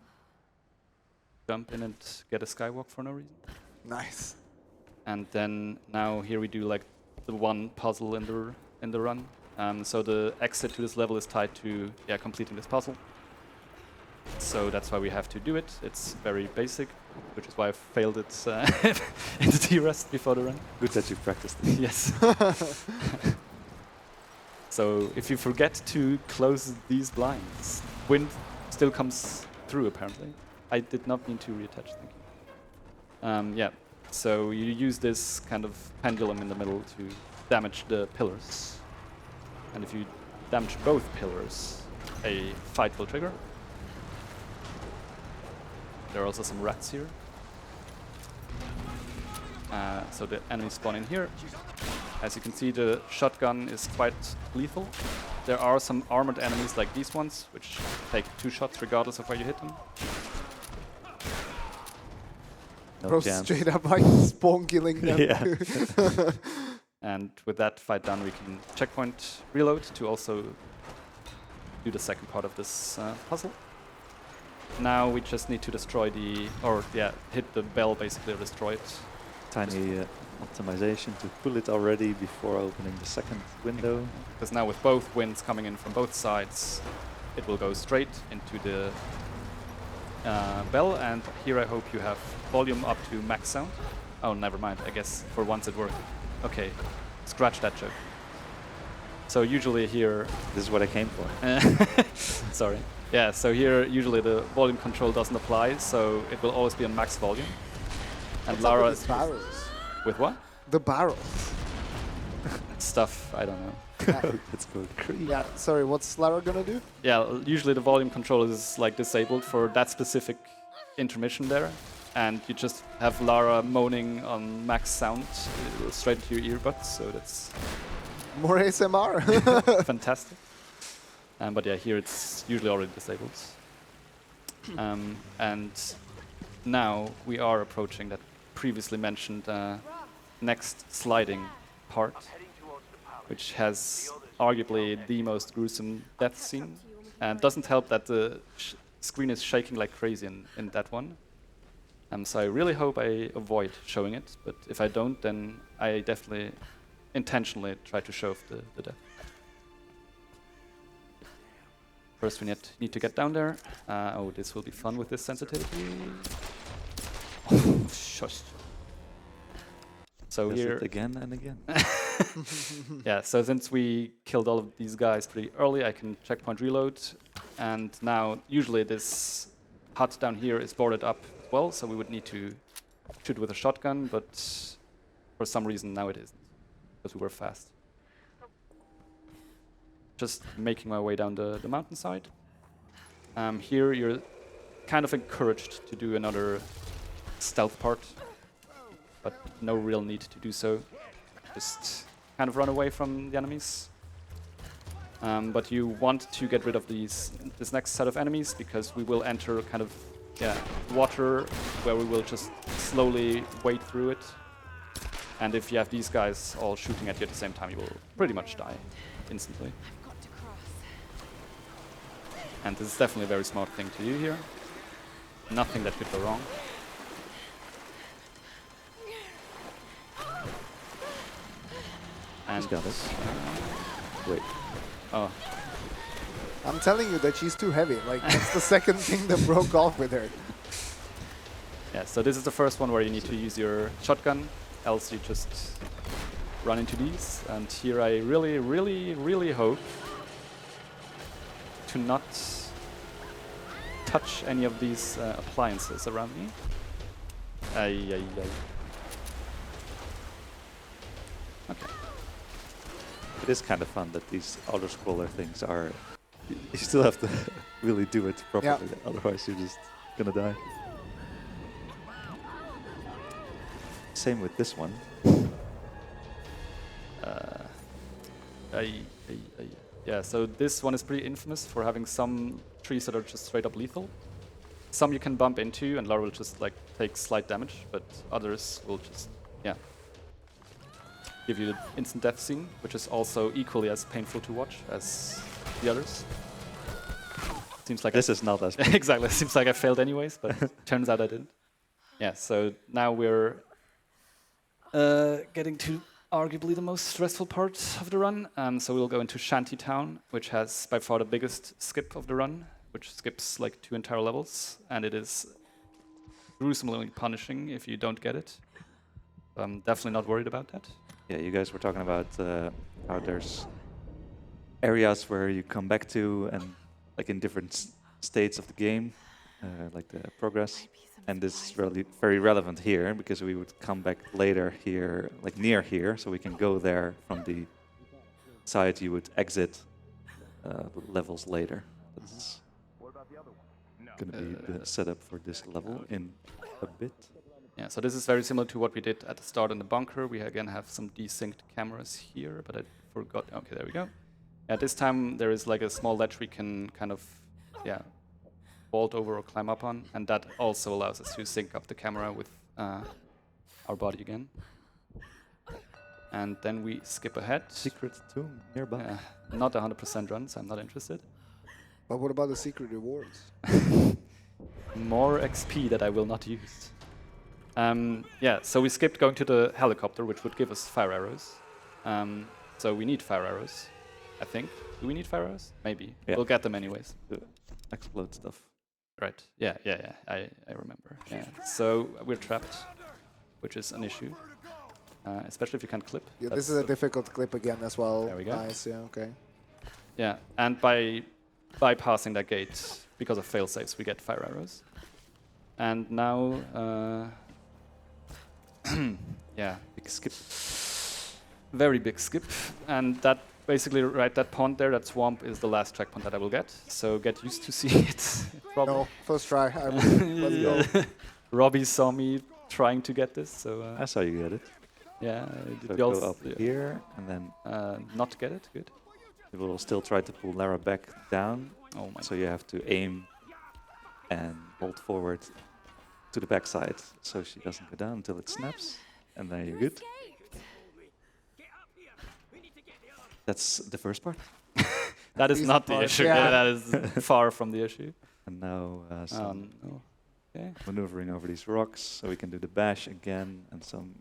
jump in and get a skywalk for no reason. Nice. And then now here we do like the one puzzle in the run. So the exit to this level is tied to completing this puzzle. So that's why we have to do it. It's very basic, which is why I failed it in the T-rest before the run. Good that you practiced it. Yes. So if you forget to close these blinds, wind still comes through apparently. I did not mean to reattach, thank you. Yeah, so you use this kind of pendulum in the middle to damage the pillars. And if you damage both pillars, a fight will trigger. There are also some rats here. So the enemies spawn in here. As you can see, the shotgun is quite lethal. There are some armored enemies like these ones, which take 2 shots regardless of where you hit them. No Bro, chance. straight up like spawn killing them. Yeah. And with that fight done, we can checkpoint reload to also do the second part of this puzzle. Now we just need to destroy hit the bell basically, or destroy it. Tiny optimization to pull it already before opening the second window. Because now with both winds coming in from both sides, it will go straight into the bell. And here I hope you have volume up to max sound. Oh, never mind. I guess for once it worked. Okay, scratch that joke. So usually here... This is what I came for. Sorry. Yeah, so here usually the volume control doesn't apply, so it will always be on max volume. And What's up Lara... with these barrels? With what? The barrels. Stuff, I don't know. Let's go crazy. Yeah, sorry, what's Lara gonna do? Yeah, usually the volume control is like disabled for that specific intermission there. And you just have Lara moaning on max sound straight into your earbuds, so that's More ASMR. fantastic. But yeah, here it's usually already disabled. And now we are approaching that previously mentioned next sliding part, which has arguably the most gruesome death scene. And it doesn't help that the screen is shaking like crazy in that one. So I really hope I avoid showing it, but if I don't, then I definitely intentionally try to show the death. First we need to get down there. Oh, this will be fun with this sensitivity. Oh, shush. So Does here... it again and again. Yeah, so since we killed all of these guys pretty early, I can checkpoint reload. And now, usually this hut down here is boarded up as well, so we would need to shoot with a shotgun, but for some reason now it isn't, because we were fast. Just making my way down the mountainside. Here you're kind of encouraged to do another stealth part, but no real need to do so. Just kind of run away from the enemies. But you want to get rid of this next set of enemies, because we will enter kind of water where we will just slowly wade through it. And if you have these guys all shooting at you at the same time, you will pretty much die instantly. And this is definitely a very smart thing to do here. Nothing that could go wrong. And Got it. Wait. oh, I'm telling you that she's too heavy. Like, that's the second thing that broke off with her. yeah. So this is the first one where you need to use your shotgun, else you just run into these. And here I really, really, really hope to not touch any of these appliances around me. Ay, ay, ay. Okay. It is kind of fun that these auto-scroller things are... You still have to really do it properly, otherwise you're just gonna die. Same with this one. Yeah, so this one is pretty infamous for having some trees that are just straight up lethal. Some you can bump into and Lara will just like take slight damage, but others will just, yeah, give you the instant death scene, which is also equally as painful to watch as the others. Seems like This is not as... exactly, it seems like I failed anyways, but turns out I didn't. Yeah, so now we're getting to arguably the most stressful part of the run. So we'll go into Shantytown, which has by far the biggest skip of the run, which skips like 2 entire levels, and it is gruesomely punishing if you don't get it. I'm definitely not worried about that. Yeah, you guys were talking about how there's areas where you come back to and like in different states of the game, like the progress. And this is really very relevant here because we would come back later here, like near here, so we can go there from the side you would exit levels later. That's going to be the setup for this level in a bit. Yeah, so this is very similar to what we did at the start in the bunker. We again have some desynced cameras here, but I forgot. Okay, there we go. Yeah, this time there is like a small ledge we can kind of, yeah, vault over or climb up on, and that also allows us to sync up the camera with our body again. And then we skip ahead. Secret tomb nearby. Not 100% run, so I'm not interested. But what about the secret rewards? More XP that I will not use. Yeah, so we skipped going to the helicopter, which would give us fire arrows. So we need fire arrows, I think. Do we need fire arrows? Maybe. Yeah. We'll get them anyways. The explode stuff. Right. Yeah. I remember. Yeah. So we're trapped, which is an issue, especially if you can't clip. Yeah, this is a difficult clip again as well. There we go. Nice. Yeah. Okay. Yeah, and by bypassing that gate, because of failsafes, we get fire arrows. And now, yeah, Big skip. very big skip, and that basically right that pond there, that swamp is the last checkpoint that I will get. So get used to seeing it. Probably. No, first try. Let's go. Robbie saw me trying to get this, so I saw you get it. yeah, So we go also up here and then not get it. Good. you will still try to pull Lara back down. Oh my. So you have to aim and hold forward to the backside so she doesn't go down until it snaps. And then you're good. That's the first part. That is Easy not the part, issue. yeah. Yeah, that is far from the issue. And now some No. Okay. maneuvering over these rocks so we can do the bash again and some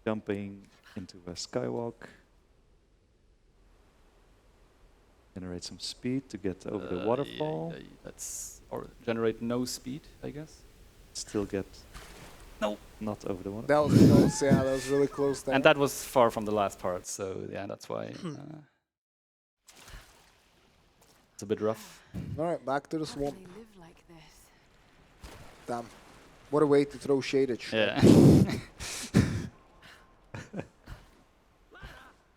jumping into a skywalk. Generate some speed to get over the waterfall. Yeah, that's or generate no speed, I guess. Still get not over the waterfall. That was close. Yeah, that was really close there. And that was far from the last part, so yeah, that's why it's a bit rough. All right, back to the swamp. Actually live like this. Damn. What a way to throw shade at Shrek. Yeah.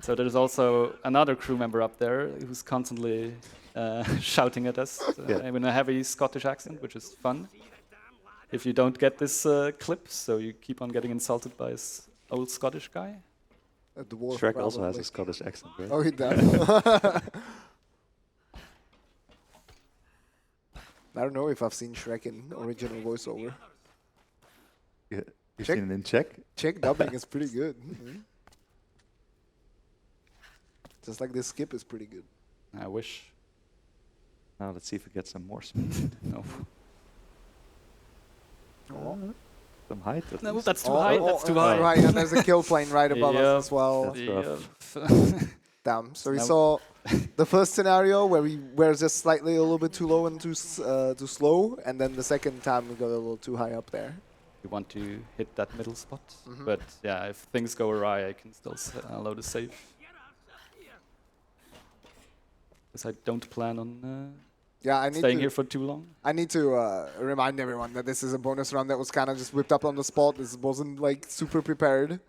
So there's also another crew member up there who's constantly shouting at us in a heavy Scottish accent, which is fun. If you don't get this clip, so you keep on getting insulted by this old Scottish guy. A dwarf, Shrek also has probably. a Scottish accent, right? Oh, he does. I don't know if I've seen Shrek in original voiceover. Yeah. You've Czech? seen it in Czech? Czech dubbing is pretty good. Just like this skip is pretty good. I wish. Now let's see if we get some more speed. No. Some height at No, least. that's too high. That's too high. Right, and there's a kill plane right above Yep. us as well. That's rough. Damn. So we Now- saw the first scenario where we were just slightly a little bit too low and too slow, and then the second time we got a little too high up there. You want to hit that middle spot, Mhm. but yeah, if things go awry, I can still load a save. because I don't plan on Yeah, I need staying to. here for too long. I need to remind everyone that this is a bonus round that was kind of just whipped up on the spot. This wasn't like super prepared.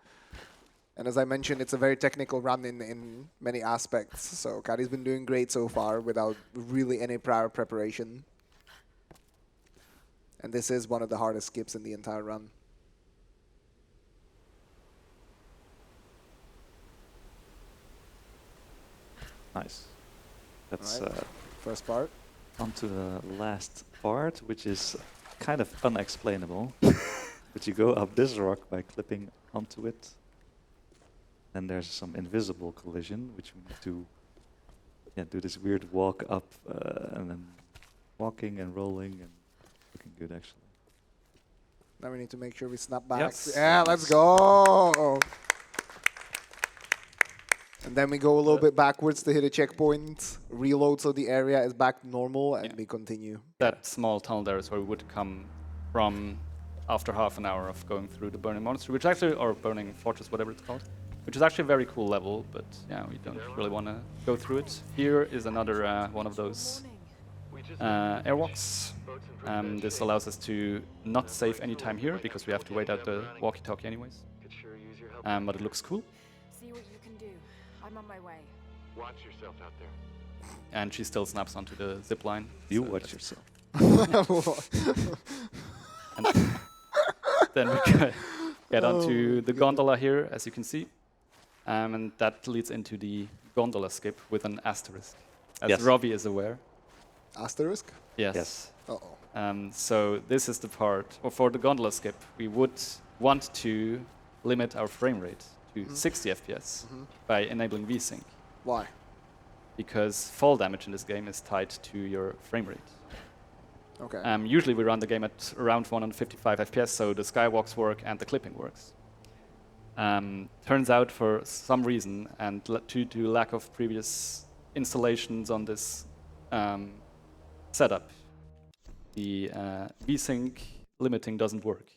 And as I mentioned, it's a very technical run in many aspects. So Kadi's been doing great so far without really any prior preparation. And this is one of the hardest skips in the entire run. Nice. That's Alright. First part. on to the last part, which is kind of unexplainable. But you go up this rock by clipping onto it. Then there's some invisible collision, which we need to do this weird walk up and then walking and rolling and looking good actually. Now we need to make sure we snap back. Yes. Yeah, let's go. And then we go a little bit backwards to hit a checkpoint, reload so the area is back to normal, and we continue. That small tunnel there is where we would come from after half an hour of going through the Burning Monastery, which actually, or Burning Fortress, whatever it's called, which is actually a very cool level, but yeah, we don't really want to go through it. Here is another one of those airwalks. This allows us to not save any time here, because we have to wait out the walkie-talkie anyways. But it looks cool. See what you can do. I'm on my way. Watch yourself out there. And she still snaps onto the zip line. You so watch that's- yourself. And then we get onto the gondola here, as you can see. And that leads into the gondola skip with an asterisk, as Yes. Robbie is aware. Asterisk? Yes. Yes. Uh-oh. So this is the part, or for the gondola skip, we would want to limit our frame rate to 60 FPS by enabling VSync, Why? because fall damage in this game is tied to your frame rate. Okay. Usually we run the game at around 155 FPS, so the skywalks work and the clipping works. Turns out for some reason, and due to lack of previous installations on this setup, the VSync limiting doesn't work.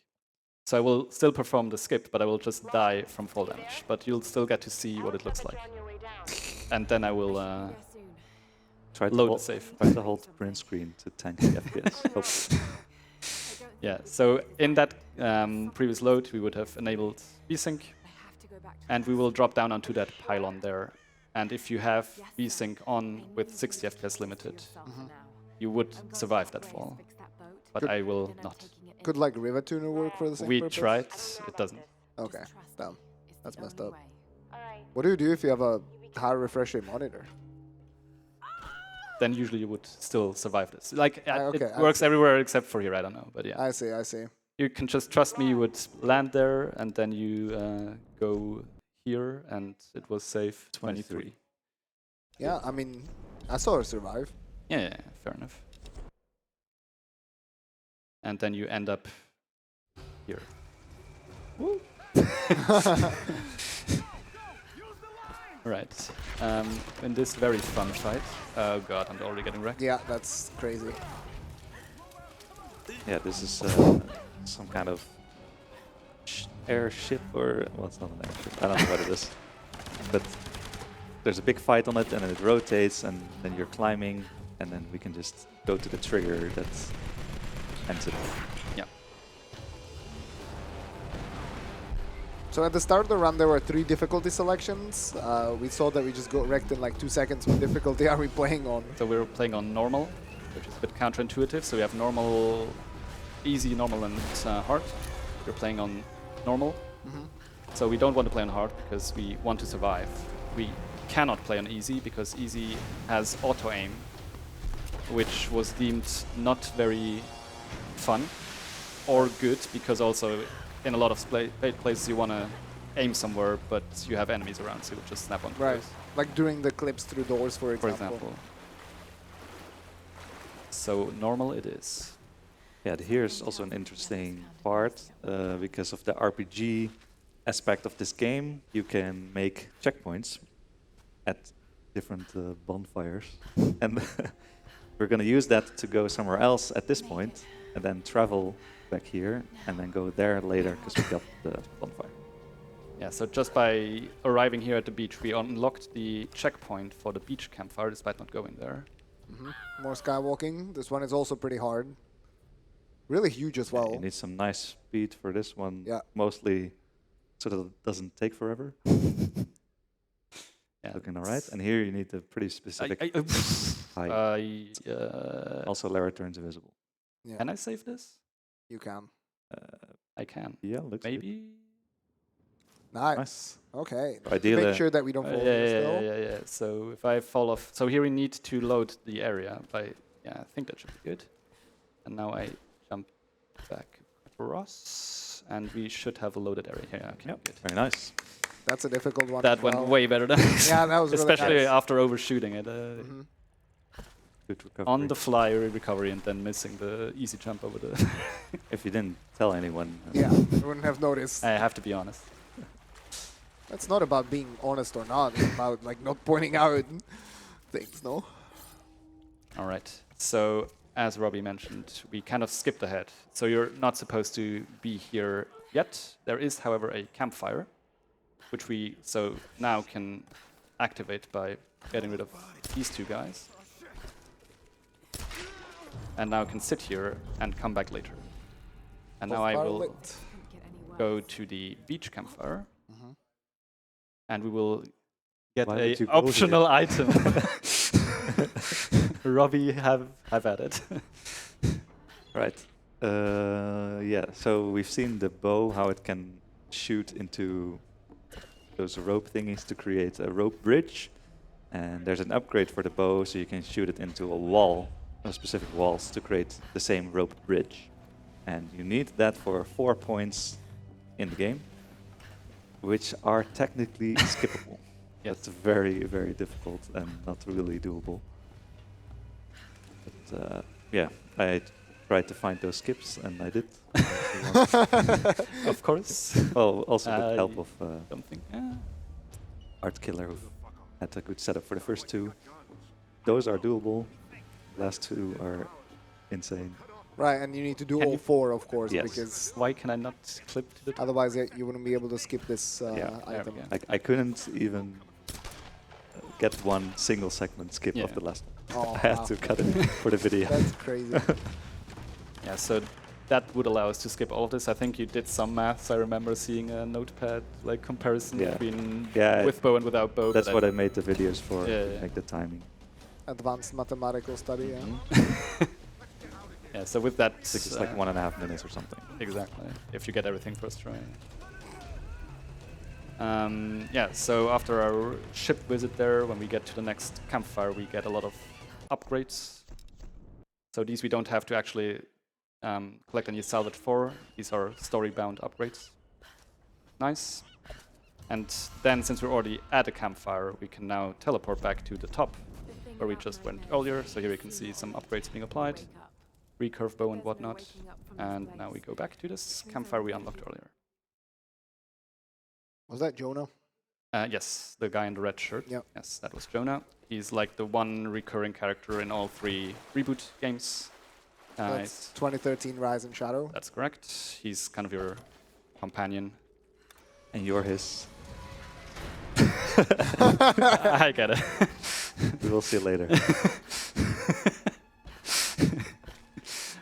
So I will still perform the skip, but I will just die from fall damage. But you'll still get to see what it looks like. And then I will Try to load the hold, save. try to hold print screen to 10 FPS. Hopefully. Yeah, so in that previous load, we would have enabled VSync, and we will drop down onto that pylon there. And if you have VSync on with 60 FPS limited, you would survive that fall. But I will not. Could like River Tuner work for the same We purpose? tried, it doesn't. Okay, damn. That's messed up. What do you do if you have a high refresh rate monitor? Then usually you would still survive this. Like, okay, it I works see. everywhere except for here, I don't know, but yeah. I see, I see. You can just trust me, you would land there, and then you go here, and it was safe 23. Yeah, I mean, I saw her survive. Yeah, fair enough. And then you end up here. Right. In this very fun fight. Oh god, I'm already getting wrecked. Yeah, that's crazy. Yeah, this is some kind of airship, or well, it's not an airship. I don't know what it is. But there's a big fight on it, and then it rotates, and then you're climbing, and then we can just go to the trigger that ends it. Yeah. So at the start of the run, there were 3 difficulty selections. We saw that we just got wrecked in like 2 seconds. What difficulty are we playing on? So we're playing on normal, which is a bit counterintuitive. So we have normal, easy, normal, and hard. We're playing on normal. So we don't want to play on hard because we want to survive. We cannot play on easy because easy has auto-aim, which was deemed not very fun or good, because also in a lot of places you want to aim somewhere, but you have enemies around, so you just snap on Right, those, like during the clips through doors, for for example. example. So normal it is. Yeah, here's also an interesting part because of the RPG aspect of this game. You can make checkpoints at different bonfires, and we're going to use that to go somewhere else at this point, and then travel back here, and then go there later because we got the bonfire. Yeah, so just by arriving here at the beach, we unlocked the checkpoint for the beach campfire, despite not going there. More skywalking. This one is also pretty hard. Really huge as well. You need some nice speed for this one. Yeah. Mostly so that it doesn't take forever. Yeah, Looking all right. And here you need a pretty specific height. Also, Lara turns invisible. Yeah, Can I save this? you can. I can. Yeah, looks good. Maybe. Nice. Okay. Ideally, Make sure that we don't fall Yeah, over yeah, still. yeah. So if I fall off, so here we need to load the area by. Yeah, I think that should be good. And now I jump back across, and we should have a loaded area here. Okay, Yep. good. Very nice. That's a difficult one. That as went well. way better than Yeah, that was really especially nice. after overshooting it. Mhm. Good recovery. On the fly recovery and then missing the easy jump over the. If you didn't tell anyone. Yeah, I wouldn't have noticed. I have to be honest. It's not about being honest or not. It's about like not pointing out things, no? All right. So as Robbie mentioned, we kind of skipped ahead. So you're not supposed to be here yet. There is, however, a campfire, which we so now can activate by getting rid of these two guys. And now can sit here and come back later. And now I will go to the beach campfire. And we will get Why a would you go optional item. Robbie, have at it. Right. Yeah, so we've seen the bow, how it can shoot into those rope thingies to create a rope bridge. And there's an upgrade for the bow, so you can shoot it into a wall, specific walls, to create the same rope bridge. And you need that for 4 points in the game, which are technically skippable. Yes. That's very, very difficult and not really doable. But yeah, I tried to find those skips, and I did. Of course. Well, also with the help of Something. Art Killer, who had a good setup for the first two. Those are doable. Last two are insane. Right, and you need to do Can all you- 4, of course, Yes. because Why can I not clip to the top? otherwise you wouldn't be able to skip this Yeah, there item. we go. I couldn't even get one single segment skip Yeah. of the last one. Oh, I had wow. to cut it for the video. That's crazy. Yeah, so that would allow us to skip all of this. I think you did some maths. I remember seeing a notepad like comparison Yeah. between Yeah, with bow and without bow. That's but what I made the videos for, Yeah, to yeah. make the timing. Advanced mathematical study, yeah. Yeah, so with that, It's like 1.5 minutes or something. exactly. If you get everything first try. Yeah, so after our ship visit there, when we get to the next campfire, we get a lot of upgrades. So these we don't have to actually collect any salvage for. These are story-bound upgrades. Nice. And then, since we're already at a campfire, we can now teleport back to the top, where we just went earlier. So here you can see some upgrades being applied, recurve bow and whatnot. And now we go back to this campfire we unlocked earlier. Was that Jonah? Yes, the guy in the red shirt. Yep. Yes, that was Jonah. He's like the one recurring character in all 3 reboot games. That's 2013 Rise and Shadow. That's correct. He's kind of your companion. And you're his. I get it. We will see later.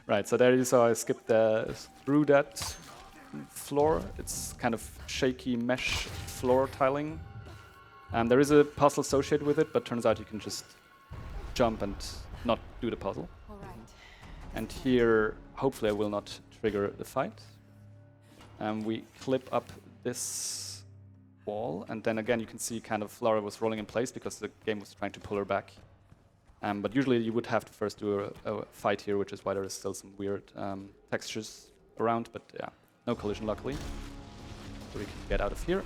Right, so there you saw I skipped through that floor. It's kind of shaky mesh floor tiling. There is a puzzle associated with it, but turns out you can just jump and not do the puzzle. All right. And here, hopefully I will not trigger the fight. We clip up this wall, and then again you can see kind of Lara was rolling in place because the game was trying to pull her back. But usually you would have to first do a fight here, which is why there is still some weird textures around, but yeah, no collision luckily. So we can get out of here.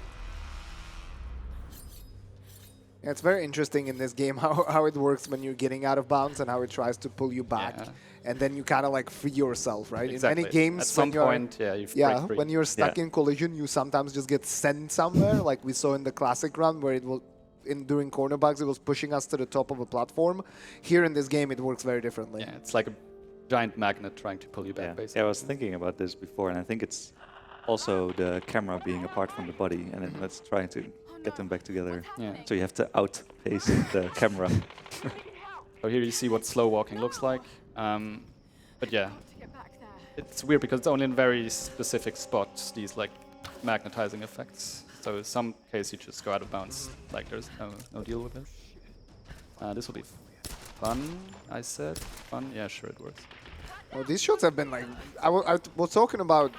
Yeah, it's very interesting in this game how it works when you're getting out of bounds and how it tries to pull you back. Yeah. And then you kind of like free yourself, right? Exactly. In many games, at some when you're, point, yeah, you break free. when you're stuck Yeah. in collision, you sometimes just get sent somewhere, like we saw in the classic run where it will, during corner bugs, it was pushing us to the top of a platform. Here in this game, it works very differently. Yeah, it's like a giant magnet trying to pull you back, Yeah. basically. Yeah, I was thinking about this before, and I think it's also the camera being apart from the body, and then it's trying to get them back together. Yeah. So you have to outpace the camera. So here you see what slow walking looks like. But yeah, To get back there. it's weird because it's only in very specific spots, these like magnetizing effects. So in some case you just go out of bounds, like there's no deal with it. This will be fun, I said. Fun? Yeah, sure, it works. Well, these shots have been like I was talking about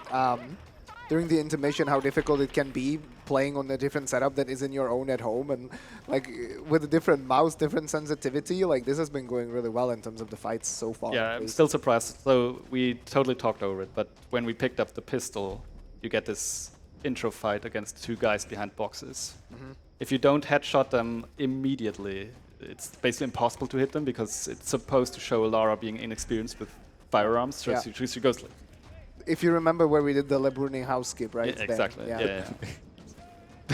during the intermission how difficult it can be playing on a different setup that isn't your own at home, and like with a different mouse, different sensitivity. Like this has been going really well in terms of the fights so far. Yeah, I'm still surprised. So we totally talked over it, but when we picked up the pistol, you get this intro fight against two guys behind boxes. If you don't headshot them immediately, it's basically impossible to hit them because it's supposed to show Lara being inexperienced with firearms. So Yeah. she goes like, If you remember where we did the Le Bruni house skip, right? yeah, Then, exactly. Yeah.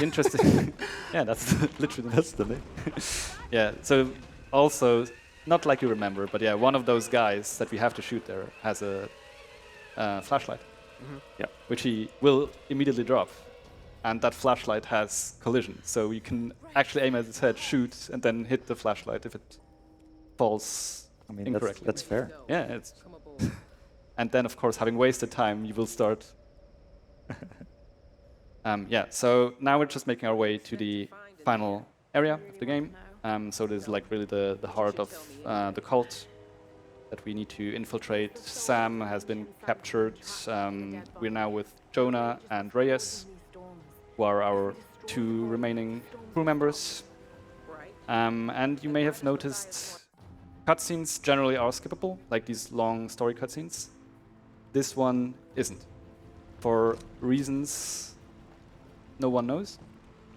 Interesting. Yeah, that's literally that's the name. Yeah. So also, not like you remember, but yeah, one of those guys that we have to shoot there has a flashlight. Yeah. Which he will immediately drop. And that flashlight has collision, so you can actually aim at his head, shoot, and then hit the flashlight if it falls I mean, incorrectly. that's fair. Yeah, it's and then of course, having wasted time, you will start. Yeah, so now we're just making our way to the final area of the game. So this is like really the heart of the cult that we need to infiltrate. Sam has been captured. We're now with Jonah and Reyes, who are our two remaining crew members. And you may have noticed cutscenes generally are skippable, like these long story cutscenes. This one isn't, for reasons no one knows.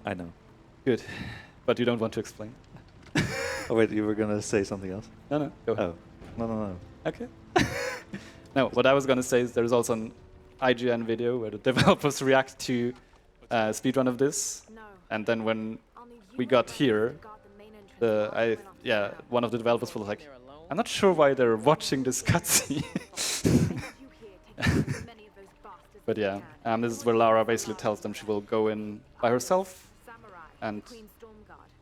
I know. Good, but you don't want to explain. Oh wait, you were gonna say something else? No, go ahead. Oh, no. Okay. No, what I was gonna say is there's also an IGN video where the developers react to speedrun of this, and then when we got here, one of the developers was like, I'm not sure why they're watching this cutscene. But yeah, this is where Lara basically tells them she will go in by herself and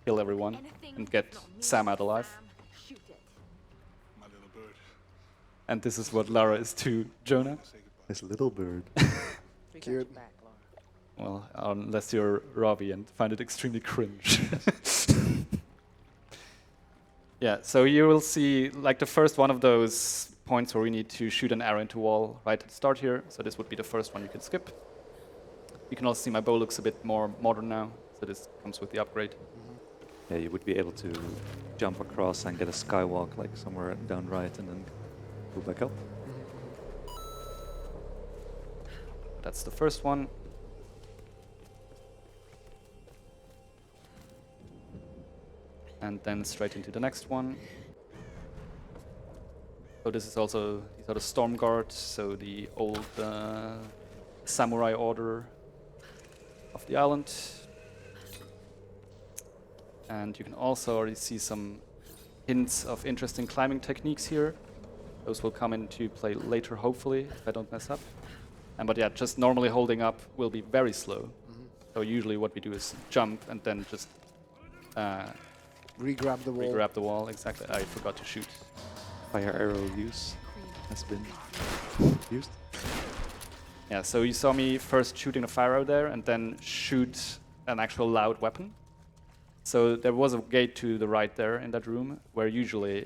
kill everyone and get Sam out alive. And this is what Lara is to Jonah. This little bird. Cute. Well, unless you're Robbie and find it extremely cringe. Yeah, so you will see like the first one of those points where we need to shoot an arrow into wall right at the start here. So this would be the first one you can skip. You can also see my bow looks a bit more modern now. So this comes with the upgrade. Yeah, you would be able to jump across and get a skywalk like somewhere down right and then go back up. That's the first one. And then straight into the next one. So this is also, these are the storm guards, so the old samurai order of the island. And you can also already see some hints of interesting climbing techniques here. Those will come into play later, hopefully, if I don't mess up. But yeah, just normally holding up will be very slow. So usually what we do is jump and then just Re-grab the wall. re-grab the wall. Exactly. I forgot to shoot. Fire arrow use has been used. Yeah, so you saw me first shooting a fire arrow there and then shoot an actual loud weapon. So there was a gate to the right there in that room where usually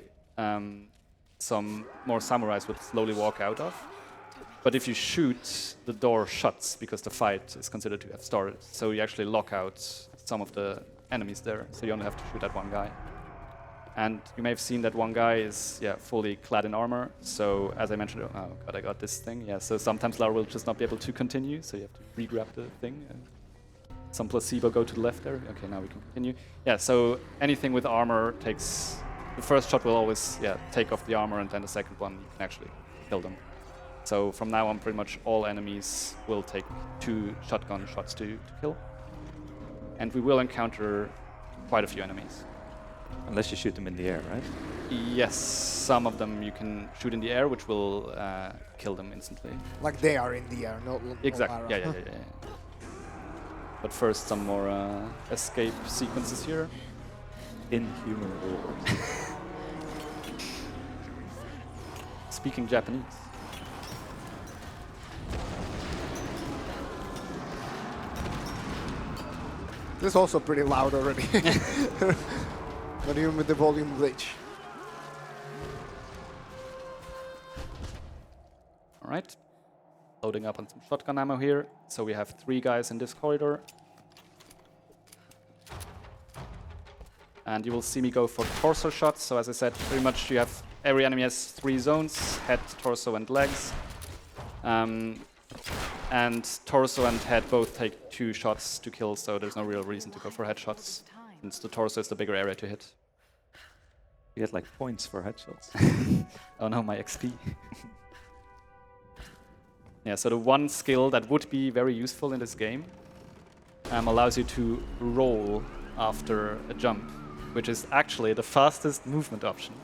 some more samurais would slowly walk out of. But if you shoot, the door shuts because the fight is considered to have started. So you actually lock out some of the enemies there. So you only have to shoot at one guy. And you may have seen that one guy is fully clad in armor. So as I mentioned, oh god, I got this thing. Yeah, so sometimes Lara will just not be able to continue. So you have to re-grab the thing. Some placebo go to the left there. Okay, now we can continue. Yeah, so anything with armor takes... The first shot will always take off the armor, and then the second one you can actually kill them. So from now on, pretty much all enemies will take 2 shotgun shots to kill. And we will encounter quite a few enemies. Unless you shoot them in the air, right? Yes, some of them you can shoot in the air, which will kill them instantly. Like they are in the air, no Exactly. Lara. Yeah. But first, some more escape sequences here. Inhuman rules. Speaking Japanese. This is also pretty loud already. Not even with the volume glitch. All right. Loading up on some shotgun ammo here. So we have 3 guys in this corridor. And you will see me go for torso shots. So as I said, pretty much you have every enemy has 3 zones: head, torso, and legs. And torso and head both take 2 shots to kill, so there's no real reason to go for headshots, since the torso is the bigger area to hit. You get like points for headshots. Oh no, my XP. Yeah, so the one skill that would be very useful in this game allows you to roll after a jump, which is actually the fastest movement option.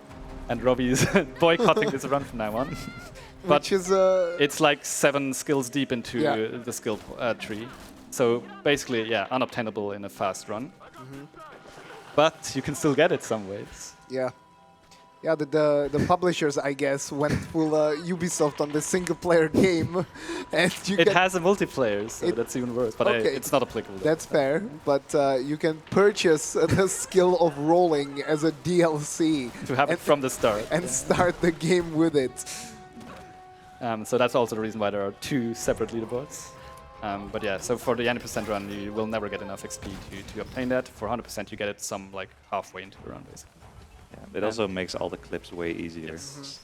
And Robbie is boycotting this run from now on. But Which is it's like 7 skills deep into the skill tree. So basically, yeah, unobtainable in a fast run. But you can still get it some ways. yeah. Yeah, the publishers, I guess, went full Ubisoft on the single-player game, and It has a multiplayer, so that's even worse. But Okay, it's not applicable. that's fair, but you can purchase the skill of rolling as a DLC to have it and- from the start. and start the game with it. So that's also the reason why there are 2 separate leaderboards. But yeah, so for the 90% run, you will never get enough XP to obtain that. For 100%, you get it some like halfway into the run, basically. Yeah, it also makes all the clips way easier. Yes.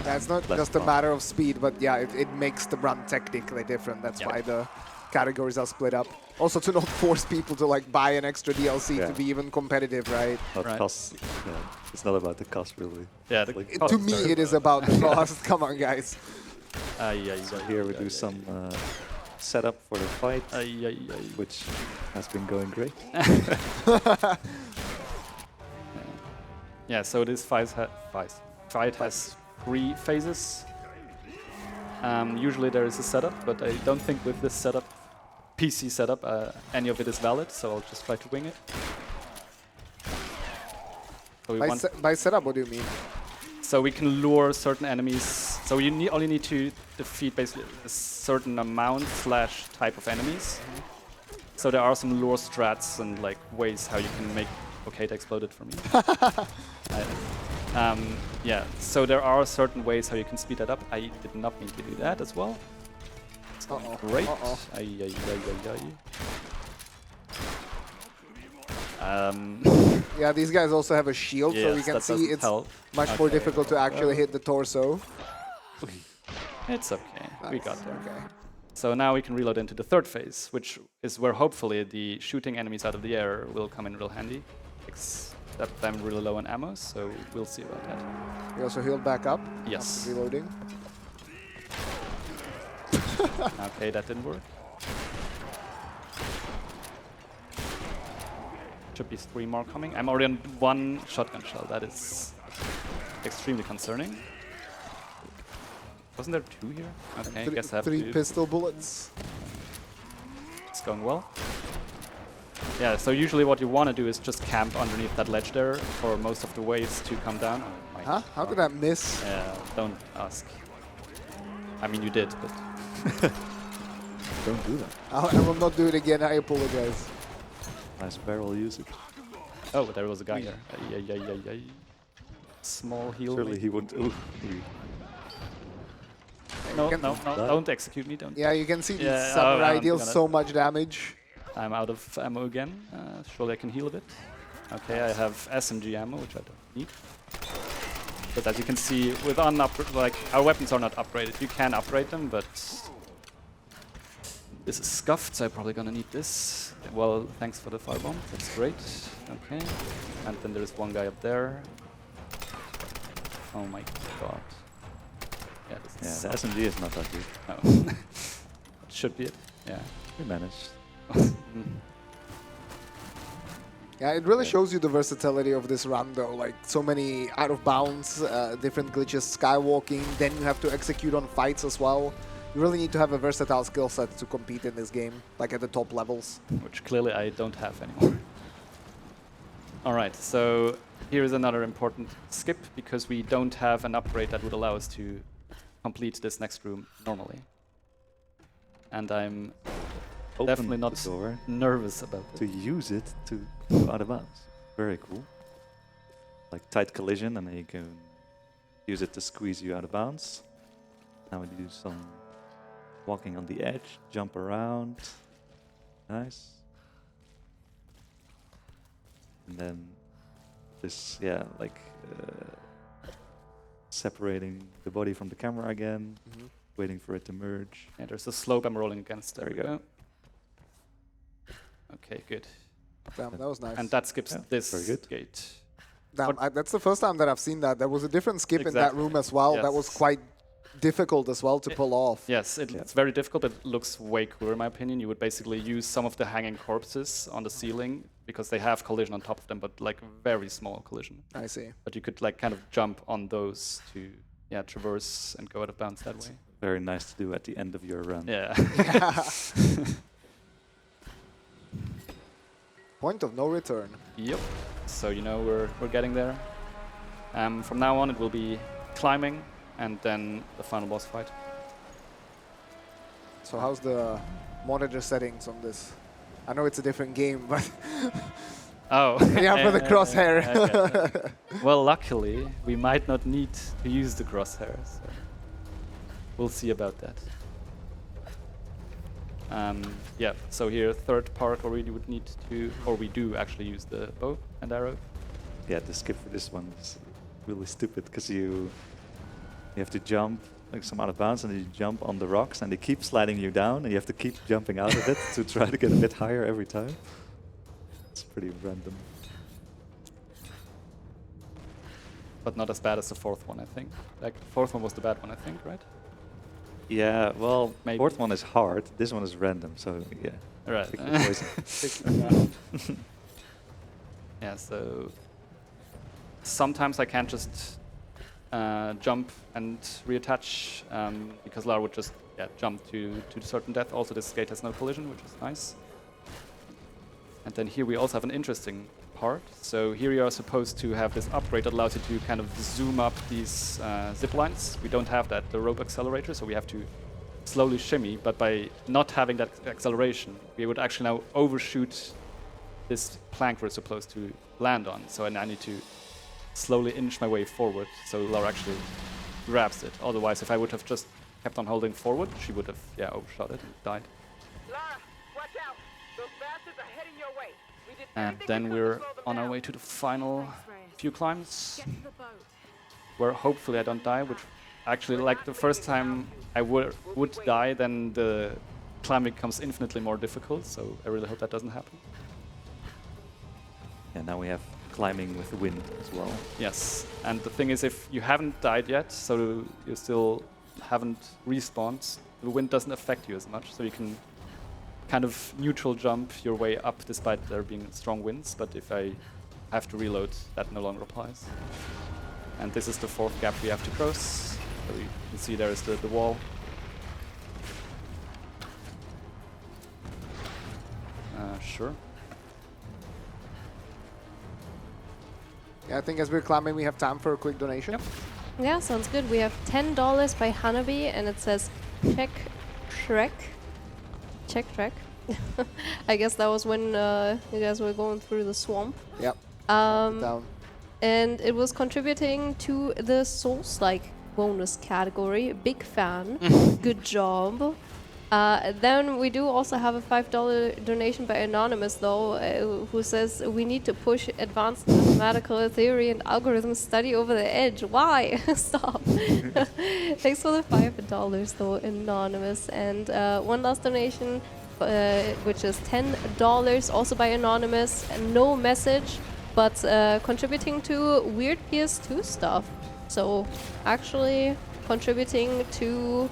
Yeah, it's not Less just a fun. matter of speed, but yeah, it makes the run technically different. That's Yeah. why the categories are split up. Also to not force people to like buy an extra DLC Yeah. to be even competitive, right? Not Right. cost. Yeah, it's not about the cost really. Yeah, the Like, cost To me, are- it is about the cost. Come on, guys. So here we do some setup for the fight, Ay. which has been going great. Yeah, so this fight has 3 phases. Usually there is a setup, but I don't think with this setup, PC setup, any of it is valid, so I'll just try to wing it. So we, By setup, what do you mean? so we can lure certain enemies. So you only need to defeat basically a certain amount / type of enemies. So there are some lure strats and like ways how you can make... Okay, it exploded for me. Yeah, so there are certain ways how you can speed that up. I did not mean to do that as well. It's going great. Ay. Yeah, these guys also have a shield, so you Yes, can that see doesn't it's help. much more Okay. difficult to actually hit the torso. It's okay. We got there. Okay. So now we can reload into the 3rd phase, which is where hopefully the shooting enemies out of the air will come in real handy. Except I'm really low on ammo, so we'll see about that. We also healed back up. Yes. After reloading. Okay, that didn't work. Should be 3 more coming. I'm already on 1 shotgun shell. That is extremely concerning. Wasn't there 2 here? Okay, guess I have 3 to... pistol bullets. It's going well. Yeah, so usually what you want to do is just camp underneath that ledge there for most of the waves to come down. Oh my Huh? How did God. I miss? Yeah, don't ask. I mean, you did, but... Don't do that. I will not do it again. I apologize. Nice barrel usage. Oh, there was a guy here. Ay. Small heal. Surely maybe? he would. Ooh, No, can- no, don't execute me, don't. Yeah, you can see these Yeah, samurai I'm deal gonna- so much damage. I'm out of ammo again. Surely I can heal a bit. Okay, I have SMG ammo, which I don't need. But as you can see, with like our weapons are not upgraded. You can upgrade them, but this is scuffed, so I'm probably gonna need this. Well, thanks for the firebomb. That's great. Okay, and then there's one guy up there. Oh my God. Yeah, this yeah, is the SMG is not that good. no. Should be it. Yeah. We managed. Yeah, it really shows you the versatility of this run, though. Like, so many out of bounds, different glitches, skywalking, then you have to execute on fights as well. You really need to have a versatile skill set to compete in this game, like at the top levels. Which clearly I don't have anymore. All right, so here is another important skip because we don't have an upgrade that would allow us to complete this next room normally. And I'm definitely not the door nervous about it. to use it to go out of bounds. Very cool. Like tight collision, and then you can use it to squeeze you out of bounds. Now we do some walking on the edge, jump around. Nice. And then this, yeah, like separating the body from the camera again, waiting for it to merge. Yeah, there's a slope I'm rolling against. There we go. Okay, good. Damn, that was nice. And that skips this very good. gate. Damn, that's the first time that I've seen that. There was a different skip in that Exactly. room as well. That was Yes. quite difficult as well to pull off. Yes, it's very difficult, but it looks way cooler in my opinion. You would basically use some of the hanging corpses on the ceiling because they have collision on top of them, but like very small collision. I see. But you could like kind of jump on those to traverse and go out of bounds that way. Very nice to do at the end of your run. Yeah. Point of no return. Yep. So you know we're getting there. From now on it will be climbing and then the final boss fight. So how's the monitor settings on this? I know it's a different game, but Oh. yeah, for the crosshair. Okay. Well, luckily we might not need to use the crosshairs. So we'll see about that. Yeah, so here third part where we would need to, or we do actually use the bow and arrow. Yeah, the skip for this one is really stupid because you have to jump like some out of bounds and then you jump on the rocks and they keep sliding you down and you have to keep jumping out of it to try to get a bit higher every time. It's pretty random. But not as bad as the fourth one, I think. Like the fourth one was the bad one, I think, right? Yeah, well, Maybe. fourth one is hard. This one is random, so yeah. Right. Pick your poison. Yeah, so sometimes I can't just jump and reattach because Lara would just jump to certain death. Also, this gate has no collision, which is nice. And then here we also have an interesting part. So here you are supposed to have this upgrade that allows you to kind of zoom up these zip lines. We don't have that, the rope accelerator, so we have to slowly shimmy. But by not having that acceleration, we would actually now overshoot this plank we're supposed to land on. So I need to slowly inch my way forward so Lara actually grabs it. Otherwise, if I would have just kept on holding forward, she would have overshot it and died. Lara, watch out! Those bastards are heading your way. We did And everything then we could to we're slow them on our down. way to the final few climbs, Get to the boat. where hopefully I don't die, which actually, like the first time I would die, then the climbing becomes infinitely more difficult, so I really hope that doesn't happen. And now we have climbing with the wind as well. Yes, and the thing is, if you haven't died yet, so you still haven't respawned, the wind doesn't affect you as much, so you can kind of neutral jump your way up despite there being strong winds, but if I have to reload, that no longer applies. And this is the fourth gap we have to cross. So you can see there is the wall. Sure. Yeah, I think as we're climbing, we have time for a quick donation. Yep. Yeah, sounds good. We have $10 by Hanabi, and it says check Trek. Check Trek. I guess that was when you guys were going through the swamp. Yep. Um, and it was contributing to the Souls-like bonus category. Big fan. Good job. Then we do also have a $5 donation by Anonymous, though, who says we need to push advanced mathematical theory and algorithm study over the edge. Why? Stop. Thanks for the $5, though, Anonymous. And one last donation, which is $10, also by Anonymous. No message, but contributing to weird PS2 stuff. So actually contributing to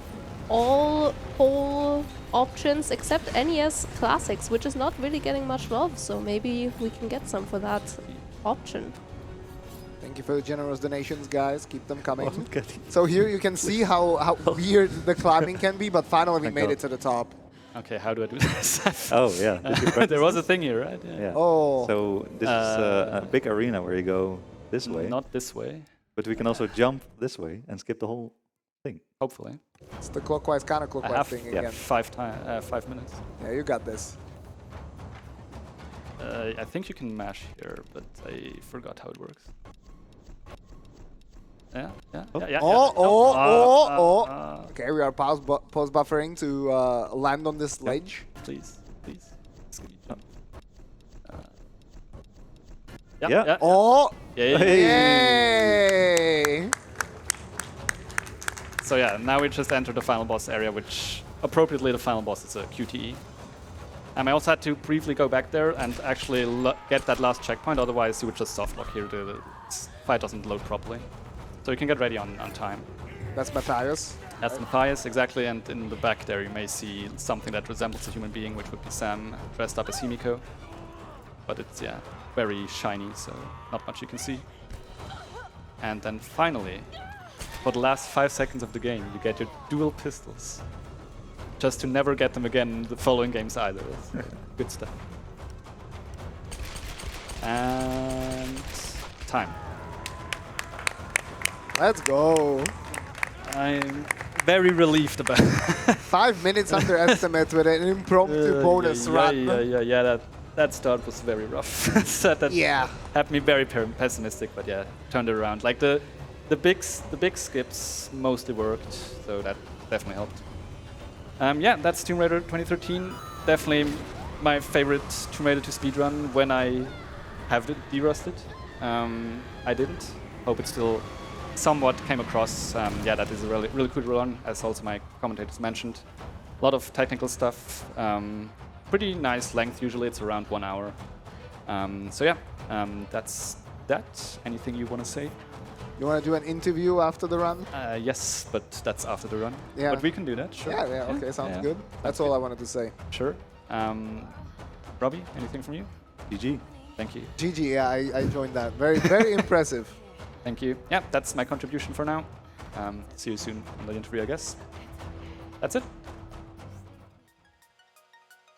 all whole options except NES Classics, which is not really getting much love, so maybe we can get some for that option. Thank you for the generous donations, guys. Keep them coming. Okay. So here you can see how weird the climbing can be, but finally we My made God. it to the top. Okay, how do I do this? Oh, yeah. Did you practice There was a this? thing here, right? Yeah. Oh. So this is a big arena where you go this way, Not this way, but we can also jump this way and skip the whole thing. hopefully. It's the clockwise, I counterclockwise have thing yeah, again. 5 minutes. Yeah, you got this. I think you can mash here, but I forgot how it works. Yeah, yeah, Oh. yeah, yeah. Oh, yeah. oh, oh. Okay, we are pause buffering to land on this ledge. Please, please. Just give me a jump. Yeah. Oh, Yeah, yeah, yeah. Hey. yay! So yeah, now we just enter the final boss area, which appropriately the final boss is a QTE. I also had to briefly go back there and actually get that last checkpoint, otherwise you would just softlock here. The fight doesn't load properly. So you can get ready on time. That's Matthias. That's Matthias, exactly, and in the back there you may see something that resembles a human being, which would be Sam dressed up as Himiko. But it's, yeah, very shiny, so not much you can see. And then finally, for the last 5 seconds of the game, you get your dual pistols. Just to never get them again in the following games either. It's, good stuff. And time. Let's go. I'm very relieved about 5 minutes underestimate with an impromptu bonus run. Yeah, that start was very rough. So that Yeah. had me very pessimistic, but yeah, turned it around. Like the big skips mostly worked, so that definitely helped. Yeah, that's Tomb Raider 2013. Definitely my favorite Tomb Raider to speedrun when I have it derusted. I didn't. Hope it still somewhat came across. Yeah, that is a really cool run, as also my commentators mentioned. A lot of technical stuff. Pretty nice length, usually it's around 1 hour. So yeah, that's that. Anything you want to say? You want to do an interview after the run? Yes, but that's after the run. Yeah. But we can do that, sure. Yeah, okay, sounds Yeah. good. That's all I wanted to say. Sure. Robbie, anything from you? GG. Thank you. GG, yeah, I joined that. Very impressive. Thank you. Yeah, that's my contribution for now. See you soon on the interview, I guess. That's it.